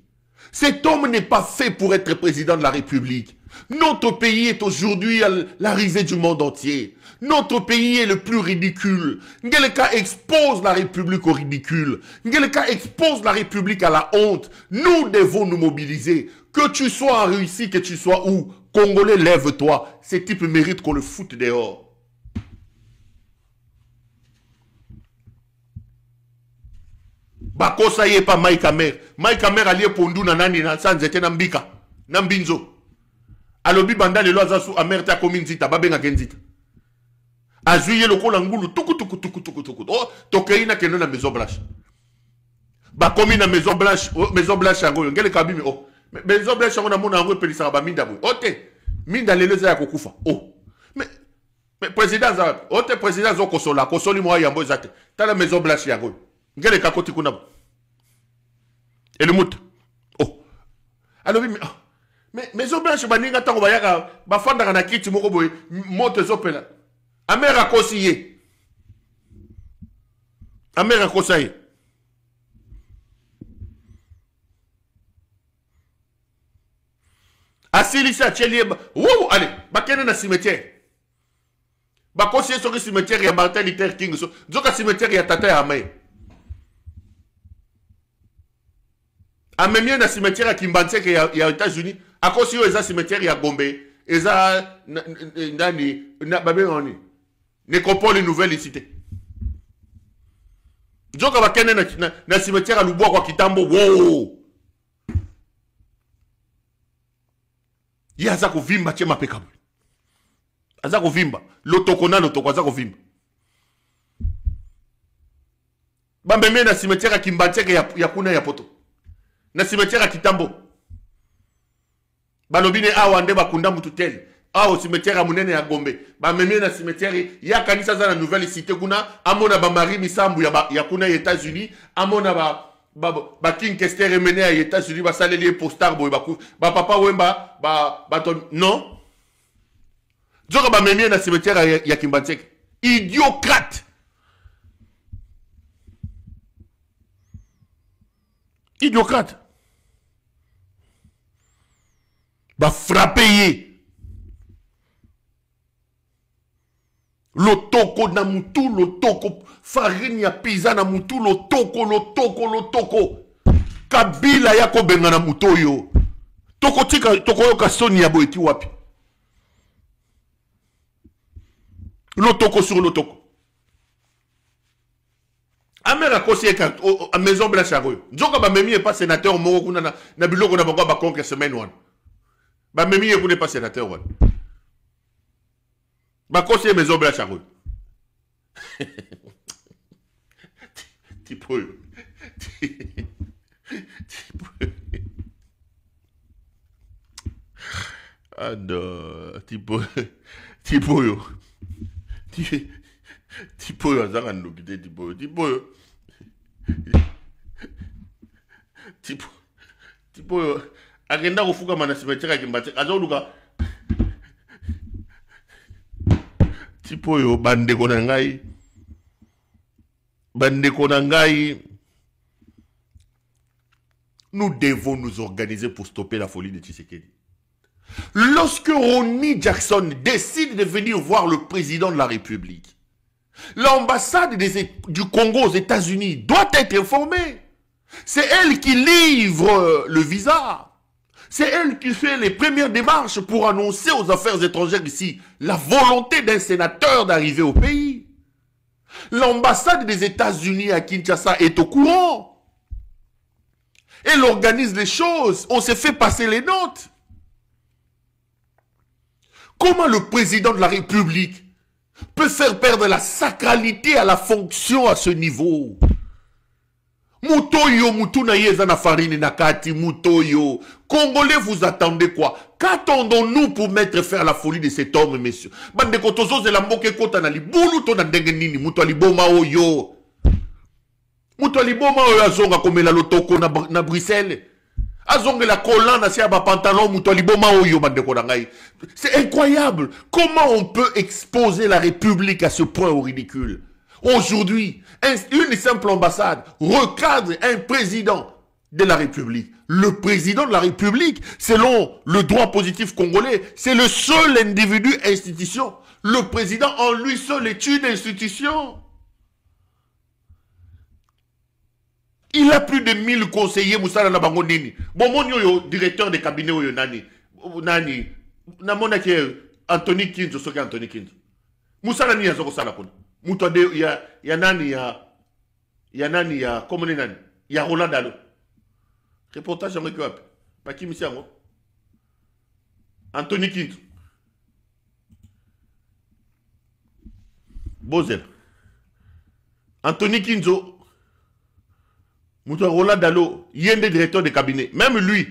Cet homme n'est pas fait pour être président de la République. Notre pays est aujourd'hui à la risée du monde entier. Notre pays est le plus ridicule. Ngeleka expose la République au ridicule. Ngeleka expose la République à la honte. Nous devons nous mobiliser. Que tu sois en Russie, que tu sois où, Congolais, lève-toi. Ces types méritent qu'on le foute dehors. Bako ça y est pas Mike Amer. Mike Amer allié pondu na nani na sanzete na mbika. Na mbinzo. Alobi banda le loza sou Amer ta kominzita babenga kenzita. Azuye lokola ngulu tuku. Oh, tokeina keno na Maison Blanche. Ba komi na Maison Blanche yango ngele kabimi oh. Maison Blanche yango na mona yango pelisa ba minda boy. Ote minda leleza ya kokufa. Oh. Mais président za ote président zo kosola kosoli mo yambo zate. Ta la Maison Blanche yango. Ngele kakoti kuna. Et le mout. Oh. Alors, mais zo blanche baninga tango bayaka bafanda na kiti moko boy moto zopela. Amera kosiye. Amera kosaye. Asili sa chelie wou allez, bakene na cimetière. Bakosiye sur le cimetière ya Martin Luther King so. Zoka cimetière ya tata ya Amé. Amemie na cimetière ya Kimbantseke ya États-Unis. Akosi yo eza cimetière ya Gombe. Eza nani na babengoni. Nécropole nouvelle cité. Joka bakene na cimetière ya Lubwa kwa Kitambo. Wow. Yaza kovimba chema pekabu. Aza kovimba. Lotoko aza kovimba. Bambemie na cimetière ya Kimbantseke ya kuna ya poto. Na cimetière ya Kitambo. Balobine awa nde bakunda mututel. Awa cimetière ya munene ya Gombe. Bambemie na cimetière ya kanisa za na nouvelle cité kuna. Amona ba Marie Misambu ya kuna ya États-Unis. Amona ba King Kester emene ya États-Unis ba saleli postar boy ba papa wemba ba ton non. Zoka bambemie na cimetière ya Kimbantseke. Idiocrate. Idiocrate. Ba frapper. Lotoko na mutu, lotoko. Farine ya pizza na mutu, lotoko. Kabila yako benga na muto yo. Toko tika, toko yo kasoni ya boeti wapi. Lotoko sur lotoko. Amera kosi a maison blanche à rue. Djoka ba memi est pas sénateur moko kuna na biloko na bango ba conquer semaine one. Ba memi est pas sénateur one. Ba kosi maison blanche à rue. Tipo. Ah non, tipo yo. Tipo yo azanga ndokite tipo yo. Tipo yo agenda kufuka mana cimetière Kimbantseke azoluka. Tipo yo bandeko na ngai. Nous devons nous organiser pour stopper la folie de Tshisekedi. Lorsque Ronnie Jackson décide de venir voir le président de la République, l'ambassade du Congo aux États-Unis doit être informée. C'est elle qui livre le visa. C'est elle qui fait les premières démarches pour annoncer aux affaires étrangères ici la volonté d'un sénateur d'arriver au pays. L'ambassade des États-Unis à Kinshasa est au courant. Elle organise les choses. On s'est fait passer les notes. Comment le président de la République peut faire perdre la sacralité à la fonction à ce niveau? Mutoyo, mutuna yeza na farine nakati, mutoyo. Congolais, vous attendez quoi? Qu'attendons-nous pour mettre faire la folie de cet homme, messieurs? Bande kotozo ze la mboke kota na libulu to na ndenge nini, muto aliboma oyo. Muto aliboma oyo azonga komela lotoko na Bruxelles. Azonga la collant na siya ba pantalon muto aliboma oyo bande ko na ngai. C'est incroyable. Comment on peut exposer la République à ce point au ridicule? Aujourd'hui, une simple ambassade recadre un président de la République. Le président de la République, selon le droit positif congolais, c'est le seul individu institution. Le président en lui seul est une institution. Il a plus de 1000 conseillers, Moussala Nabango Nini. Bon, mon directeur de cabinet, Nani. Nani. Namona qui est Anthony Kinzo, ce qui est Anthony Kinzo. Moussala Nia Zoko Salakon. Moutade, il y a Nani, il y a Nani, il y a comment Nani. Il y a Roland Dalo. Reportage en récup. Pas qui monsieur Anthony Kinzo. Bozel. Anthony Kinzo. Mouton Roland Dalo, il y a un directeur de cabinet. Même lui,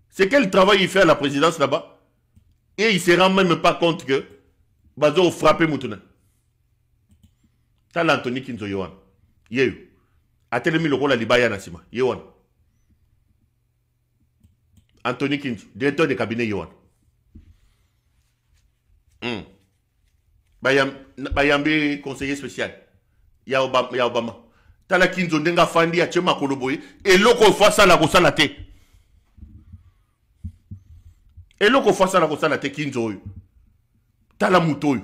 c'est quel travail il fait à la présidence là-bas. Et il ne se rend même pas compte que Bazo a frappé Moutounan. C'est l'Anthony Kinzo Yohan. Yéu. A tellement le rôle à l'Ibaya Nassima. Yohan. Anthony Kinzo, directeur de cabinet Yohan. Bayambe conseiller spécial. Ya Obama. Tala Kinzo ndenga fandi ya chema koloboye. Et loko fasa la kosala te. Et loko fasa la kosala te Kinzo yo. Tala muto yo.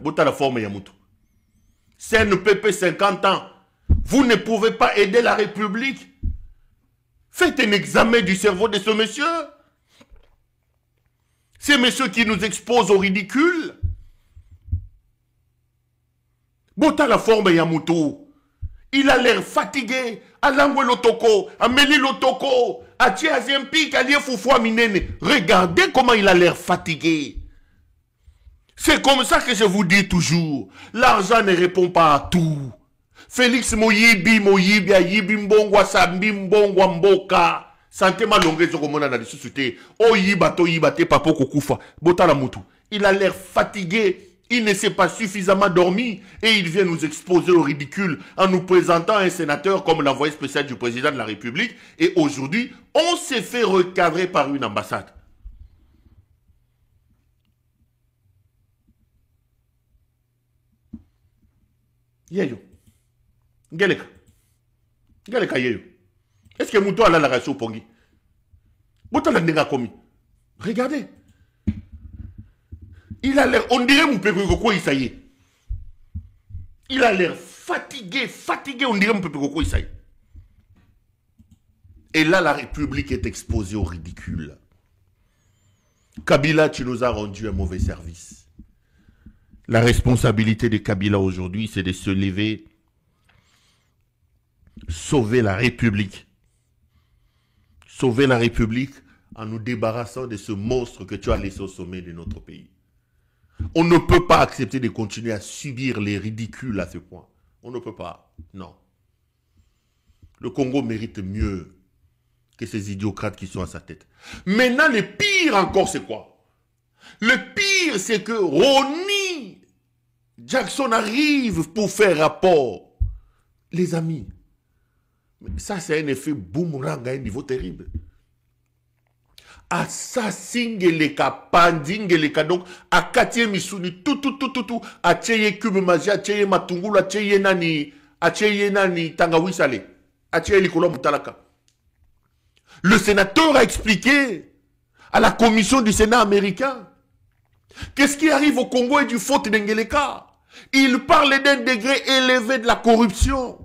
Bota la forme ya muto. CNPP 50 ans. Vous ne pouvez pas aider la République. Faites un examen du cerveau de ce monsieur. C'est monsieur qui nous expose au ridicule. Bota la forme Yamuto. Il a l'air fatigué. Alangwe Lotoko, Amélie Lotoko, Atie Aziempik, Alie Foufoua Minene. Regardez comment il a l'air fatigué. C'est comme ça que je vous dis toujours. L'argent ne répond pas à tout. Félix Moyibi, Ayibi Mbongwa, Sambi Mbongwa Mboka. Santé malongé zokomona na société. Oyibato yibate papo kokufa. Bota la mutu. Il a l'air fatigué. Il ne s'est pas suffisamment dormi. Et il vient nous exposer au ridicule en nous présentant un sénateur comme l'envoyé spécial du président de la République. Et aujourd'hui, on s'est fait recadrer par une ambassade. Yeyo. Ngeleka. Ngeleka yeyo. Est-ce que Mouto a la réaction Pongi? Bota la nega komi. Regardez. Il a l'air, on dirait Moupekoko Isaïe. Il a l'air fatigué, on dirait Moupekoko Isaïe. Et là, la République est exposée au ridicule. Kabila, tu nous as rendu un mauvais service. La responsabilité de Kabila aujourd'hui, c'est de se lever, sauver la République. Sauver la République en nous débarrassant de ce monstre que tu as laissé au sommet de notre pays. On ne peut pas accepter de continuer à subir les ridicules à ce point. On ne peut pas. Non. Le Congo mérite mieux que ces idiocrates qui sont à sa tête. Maintenant, le pire encore, c'est quoi? Le pire, c'est que Ronnie Jackson arrive pour faire rapport. Les amis, ça c'est un effet boomerang à un niveau terrible. Assassingeleka, pandingeleka, donc à Katie Missouni, tout, à Tcheye Kubemaji, à Tcheye Matungulu, à Tcheye Nani, Tangawisale, à Tcheye Likolo Moutalaka. Le sénateur a expliqué à la commission du Sénat américain qu'est-ce qui arrive au Congo et du faute d'Engeleka. Il parle d'un degré élevé de la corruption.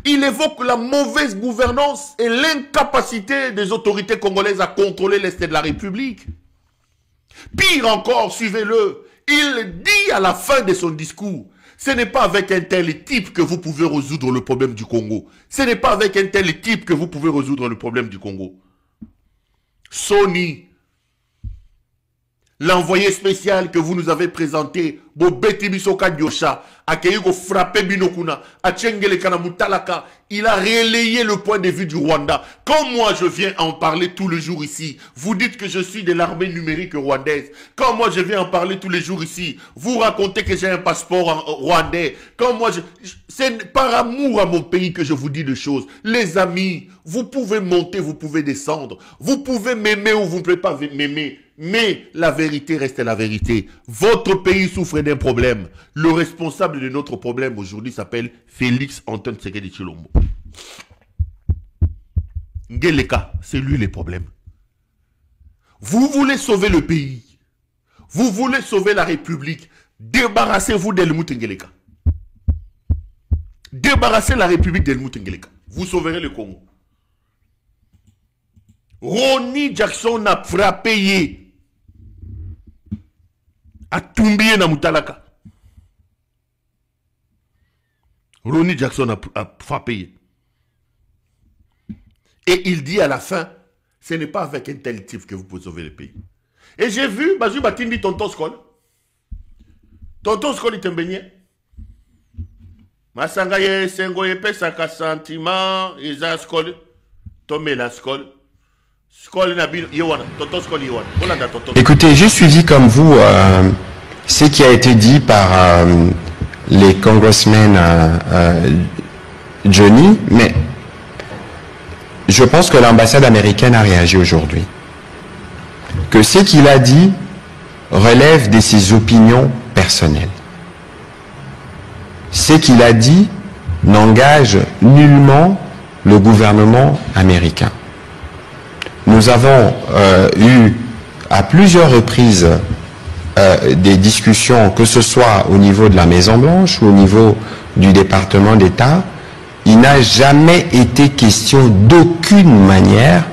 Il évoque la mauvaise gouvernance et l'incapacité des autorités congolaises à contrôler l'Est de la République. Pire encore, suivez-le, il dit à la fin de son discours, ce n'est pas avec un tel type que vous pouvez résoudre le problème du Congo. Ce n'est pas avec un tel type que vous pouvez résoudre le problème du Congo. Sony, l'envoyé spécial que vous nous avez présenté, Bobeti Bisoka Diosha, Akeyiko frappé Binokuna, Achengele Kanamutalaka, il a relayé le point de vue du Rwanda. Quand moi je viens en parler tous les jours ici, vous dites que je suis de l'armée numérique rwandaise. Quand moi je viens en parler tous les jours ici, vous racontez que j'ai un passeport rwandais. Quand moi c'est par amour à mon pays que je vous dis des choses. Les amis, vous pouvez monter, vous pouvez descendre. Vous pouvez m'aimer ou vous ne pouvez pas m'aimer. Mais la vérité reste la vérité. Votre pays souffre d'un problème. Le responsable de notre problème aujourd'hui s'appelle Félix Antoine Tshisekedi Tshilombo. Ngeleka, c'est lui le problème. Vous voulez sauver le pays. Vous voulez sauver la République. Débarrassez-vous d'Helmut Ngeleka. Débarrassez la République d'Helmut Ngeleka. Vous sauverez le Congo. Ronnie Jackson a frappé a Tumbié na Mutalaka. Ronnie Jackson a frappé. Et il dit à la fin, ce n'est pas avec un tel type que vous pouvez sauver le pays. Et j'ai vu, Bazou Batindi, Tonton Skol. Tonton Skol, il te baignait. Masangaye, Sengoye, Pesaka, Sentiment, Isa Skol, Tomé la Skol. Écoutez, j'ai suivi comme vous ce qui a été dit par les congressmen Johnny, mais je pense que l'ambassade américaine a réagi aujourd'hui. Que ce qu'il a dit relève de ses opinions personnelles. Ce qu'il a dit n'engage nullement le gouvernement américain. Nous avons eu à plusieurs reprises des discussions, que ce soit au niveau de la Maison-Blanche ou au niveau du département d'État. Il n'a jamais été question d'aucune manière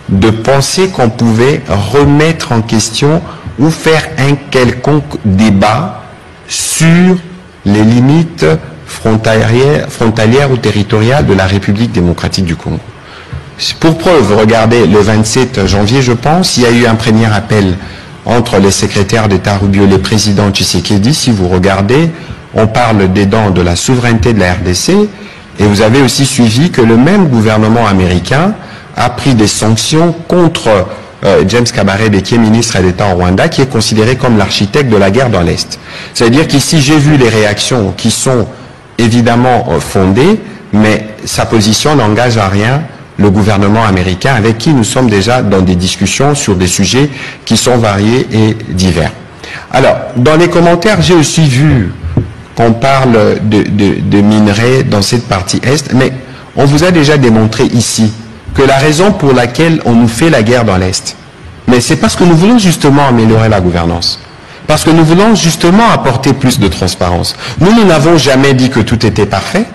de penser qu'on pouvait remettre en question ou faire un quelconque débat sur les limites frontalières ou territoriales de la République démocratique du Congo. Pour preuve, regardez, le 27 janvier, je pense, il y a eu un premier appel entre les secrétaires d'État Rubio et le président Tshisekedi. Si vous regardez, on parle dedans de la souveraineté de la RDC, et vous avez aussi suivi que le même gouvernement américain a pris des sanctions contre James Kabarebe, qui est ministre d'État au Rwanda, qui est considéré comme l'architecte de la guerre dans l'Est. C'est-à-dire qu'ici, j'ai vu les réactions qui sont évidemment fondées, mais sa position n'engage à rien le gouvernement américain, avec qui nous sommes déjà dans des discussions sur des sujets qui sont variés et divers. Alors, dans les commentaires, j'ai aussi vu qu'on parle de minerais dans cette partie Est, mais on vous a déjà démontré ici que la raison pour laquelle on nous fait la guerre dans l'Est, mais c'est parce que nous voulons justement améliorer la gouvernance. Parce que nous voulons justement apporter plus de transparence. Nous n'avons jamais dit que tout était parfait,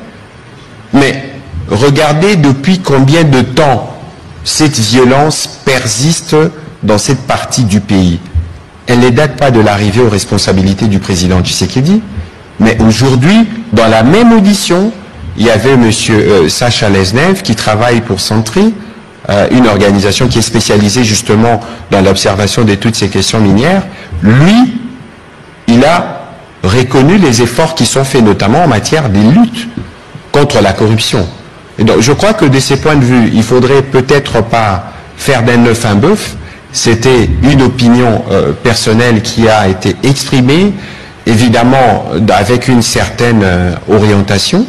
mais regardez depuis combien de temps cette violence persiste dans cette partie du pays. Elle ne date pas de l'arrivée aux responsabilités du président Tshisekedi, mais aujourd'hui, dans la même audition, il y avait M. Sacha Lesnev qui travaille pour Sentry, une organisation qui est spécialisée justement dans l'observation de toutes ces questions minières. Lui, il a reconnu les efforts qui sont faits notamment en matière de lutte contre la corruption. Et donc, je crois que de ces points de vue, il faudrait peut-être pas faire d'un œuf un bœuf. C'était une opinion personnelle qui a été exprimée, évidemment avec une certaine orientation,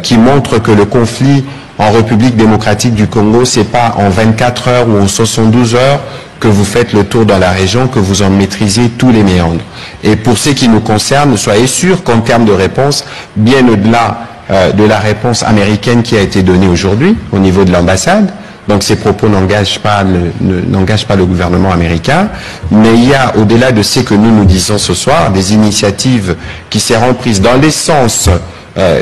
qui montre que le conflit en République démocratique du Congo, c'est pas en 24 heures ou en 72 heures que vous faites le tour dans la région, que vous en maîtrisez tous les méandres. Et pour ce qui nous concerne, soyez sûrs qu'en termes de réponse, bien au-delà de la réponse américaine qui a été donnée aujourd'hui au niveau de l'ambassade, donc ces propos n'engagent pas le gouvernement américain, mais il y a, au-delà de ce que nous disons ce soir, des initiatives qui seront prises dans l'essence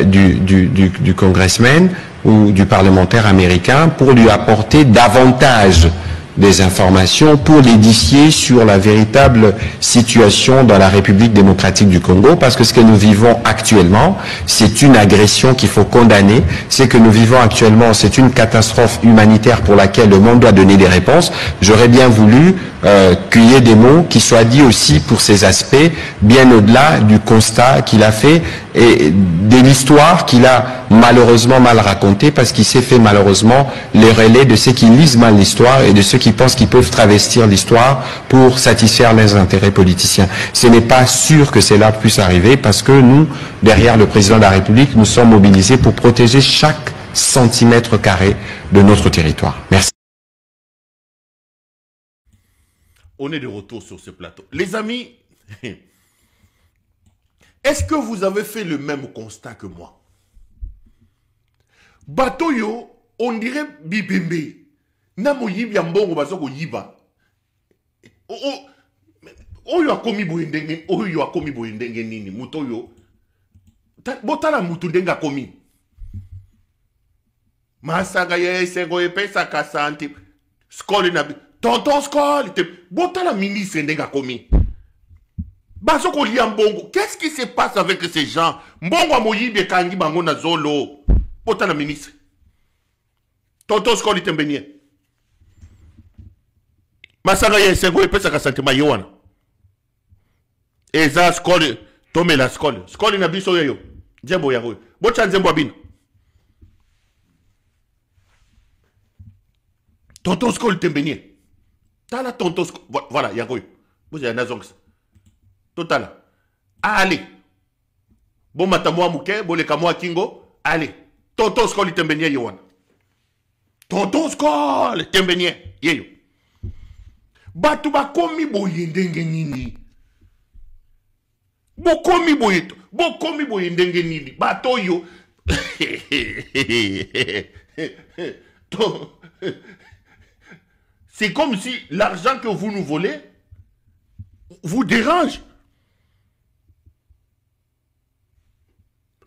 du congressman ou du parlementaire américain pour lui apporter davantage des informations, pour l'édifier sur la véritable situation dans la République démocratique du Congo, parce que ce que nous vivons actuellement, c'est une agression qu'il faut condamner. Ce que nous vivons actuellement, c'est une catastrophe humanitaire pour laquelle le monde doit donner des réponses. J'aurais bien voulu qu'il y ait des mots qui soient dits aussi pour ces aspects, bien au-delà du constat qu'il a fait et de l'histoire qu'il a malheureusement mal racontée, parce qu'il s'est fait malheureusement les relais de ceux qui lisent mal l'histoire et de ceux qui pensent qu'ils peuvent travestir l'histoire pour satisfaire leurs intérêts politiciens. Ce n'est pas sûr que cela puisse arriver, parce que nous, derrière le président de la République, nous sommes mobilisés pour protéger chaque centimètre carré de notre territoire. Merci. On est de retour sur ce plateau. Les amis, est-ce que vous avez fait le même constat que moi? Batoyo, on dirait Bibembe. Namo yibi ambongo basoko yiba. Oyo akomi boyendenge, oyo akomi boyendenge nini, mutoyo. Botala mutu ndenga komi. Masaga ye sego epesa kasante. Skoli na tonton skoli te botala ministre ndenga komi. Basoko li ambongo. Qu'est-ce qui se passe avec ces gens? Mbongo amoyibi kangi bango na zolo. Botala ministre. Tonton skoli tembenye. Masanga ya sengo epesa ka sentiment yewana. Eza skole tome la skole. Skole na biso yoyo. Jembo ya goyo. Bocha nzembo abina. Tonton skole tembenye. Tala tonton skole. Voilà, ya goyo. Bocha na zonks. Totala. Allez. Bon matamwa muke, boleka mwa kingo. Allez. Tonton skole tembenye yewana. Tonton Skol, tembenye, yeyo. Batu bakomi boye ndenge nini. Bokomi boye ndenge nini. Bato yo. C'est comme si l'argent que vous nous volez vous dérange.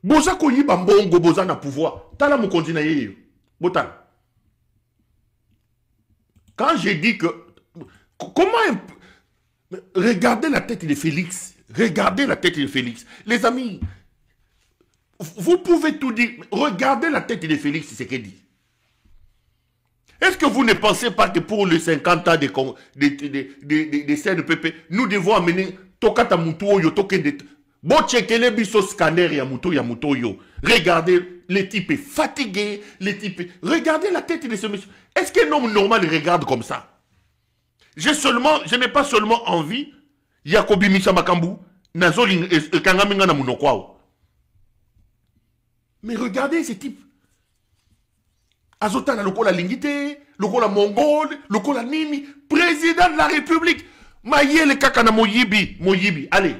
Boza koyi bambongo boza na pouvoir. Tala mo continue yeyo. Botala. Quand j'ai dit que... Comment... Regardez la tête de Félix. Regardez la tête de Félix. Les amis, vous pouvez tout dire. Regardez la tête de Félix, c'est ce qu'il dit. Est-ce que vous ne pensez pas que pour les 50 ans des CNPP, nous devons amener Tokata Mutuoyo, Tokende... Bon, checkez biso scanner ya Mutoyo. Regardez, le type est fatigué, Regardez la tête de ce monsieur. Est-ce qu'un homme normal regarde comme ça? Je n'ai pas seulement envie, Yakobi Misha Makambu, Nazoli Kangaminga na Munokwao. Mais regardez ce type. Azotana lokola lingité, lokola mongol, lokola nini, président de la République. Mayele kakana Moyibi, allez.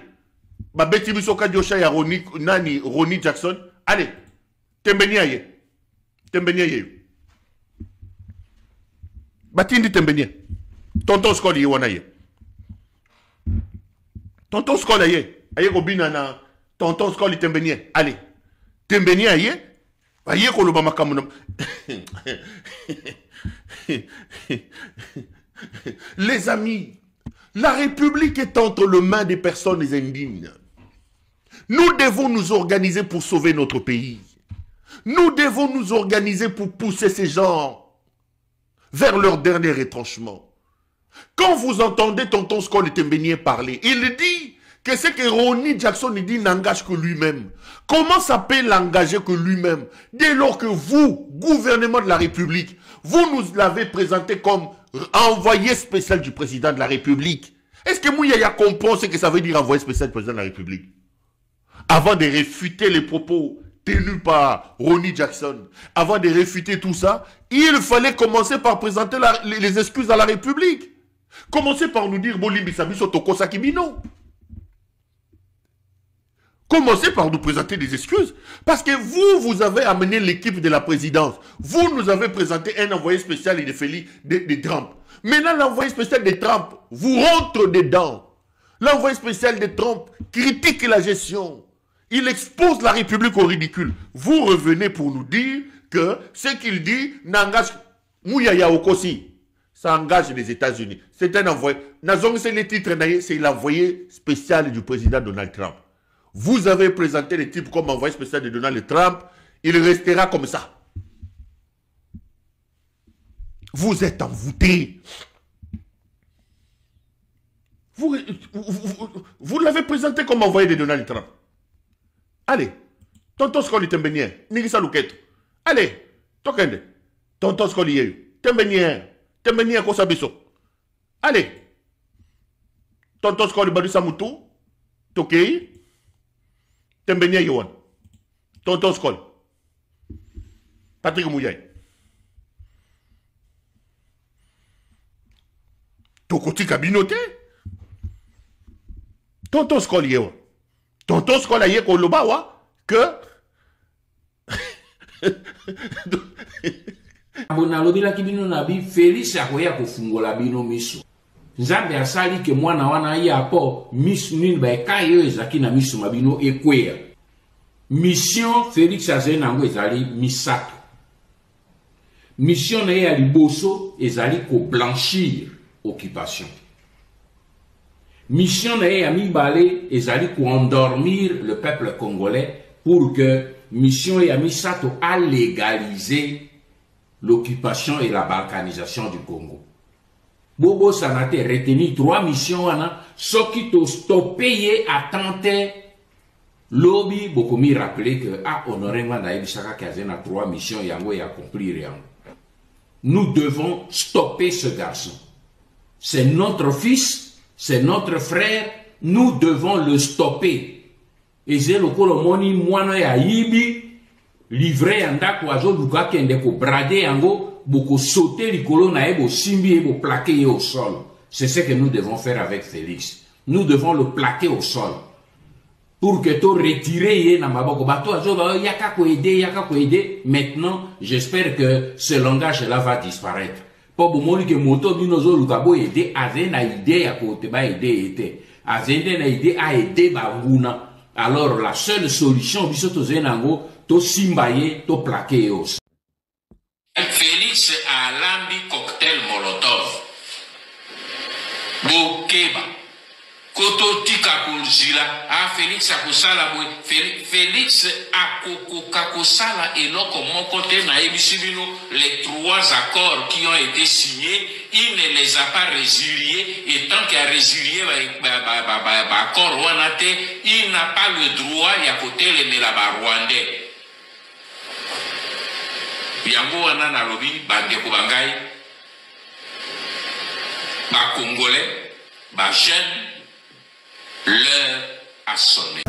Babeti bisoka diosha ya Ronnie Jackson, allez. Tembenye. Batindi tembenye. Tonton Skol ye. Tonton Skol aye kobina na Tonton Skol tembenye. Allez. Tembenye aye koloba makamuna. Les amis, la République est entre les mains des personnes indignes. Nous devons nous organiser pour sauver notre pays. Nous devons nous organiser pour pousser ces gens vers leur dernier retranchement. Quand vous entendez Tonton Skol Tembenye parler, il dit que ce que Ronnie Jackson dit n'engage que lui-même. Comment ça peut l'engager que lui-même? Dès lors que vous, gouvernement de la République, vous nous l'avez présenté comme envoyé spécial du président de la République. Est-ce que Mouyaya comprend ce que ça veut dire envoyé spécial du président de la République? Avant de réfuter les propos tenus par Ronnie Jackson, avant de réfuter tout ça, il fallait commencer par présenter les excuses à la République. Commencez par nous dire Bolimbi Sabiso Toko Sakibino. Commencez par nous présenter des excuses. Parce que vous avez amené l'équipe de la présidence. Vous nous avez présenté un envoyé spécial de Trump. Maintenant, l'envoyé spécial de Trump vous rentre dedans. L'envoyé spécial de Trump critique la gestion. Il expose la République au ridicule. Vous revenez pour nous dire que ce qu'il dit n'engage Mouyaya Okosi. Ça engage les États-Unis. C'est un envoyé. C'est le titre, c'est l'envoyé spécial du président Donald Trump. Vous avez présenté les types comme envoyé spécial de Donald Trump. Il restera comme ça. Vous êtes envoûtés. Vous l'avez présenté comme envoyé de Donald Trump. Allez. Tonton Skol Tembenye. Nigisa Luketo. Allez. Tokende. Tonton Skol Tembenye. Tembenye Kosabiso. Allez. Tonton Skol Badousa Moutou. Tokei. Tembenye Yohan. Tonton Skol. Patrick Mouyay. Tokoti Kabinote. Tonton Skol Yohan. Tonton Skol Aye Kolobawa. Que. Abonalobila kibino nabi Félix akoya kofungola bino miso. Nzambe asali ke mwana wana ya po misu nini ba kayo ezaki na miso mabino ekwea. Mission Félix azenango ezali misato. Mission na ya liboso ezali ko blanchir occupation. Mission na ya mibale ezali ko endormir le peuple congolais pour que mission ya misato a légaliser l'occupation et la balkanisation du Congo. Bobo Sanate retenu 3 missions wana soki to stopper à tenter lobby bokomi rappeler que honoré nganda ebisaka kazena 3 missions yango et accomplir yango. Nous devons stopper ce garçon. C'est notre fils, c'est notre frère, nous devons le stopper. Et c'est le kolomoni mwana ya yibi livré anda kwazo luka kende ko brader yango boko sauter likolo na ebo simbi ebo plaquer au sol. C'est ce que nous devons faire avec Félix. Nous devons le plaquer au sol. Pour que tu retires na maboko bato azoba yaka ko aider. Maintenant, j'espère que ce langage là va disparaître. Pour bomoni que moto bino zo lukabo aider azena idée ya ko te ba aider été. Azenda na idée a aider ba nguna. Alors la seule solution biso to zenango to simbaye to plaquer au sol. Félix a lambi cocktail Molotov. Bokeba. Koto tika kulzila. Ah, Félix a kosala boy. Félix a kokosala eloko mokote na ebisibino les 3 accords qui ont été signés. Il ne les a pas résiliés. Et tant qu'il a résilié accord wanate, il n'a pas le droit ya kote le melaba rwandais. Yango wana na lobi bandeko bangai ba congolais ba jeune l'heure a sonné.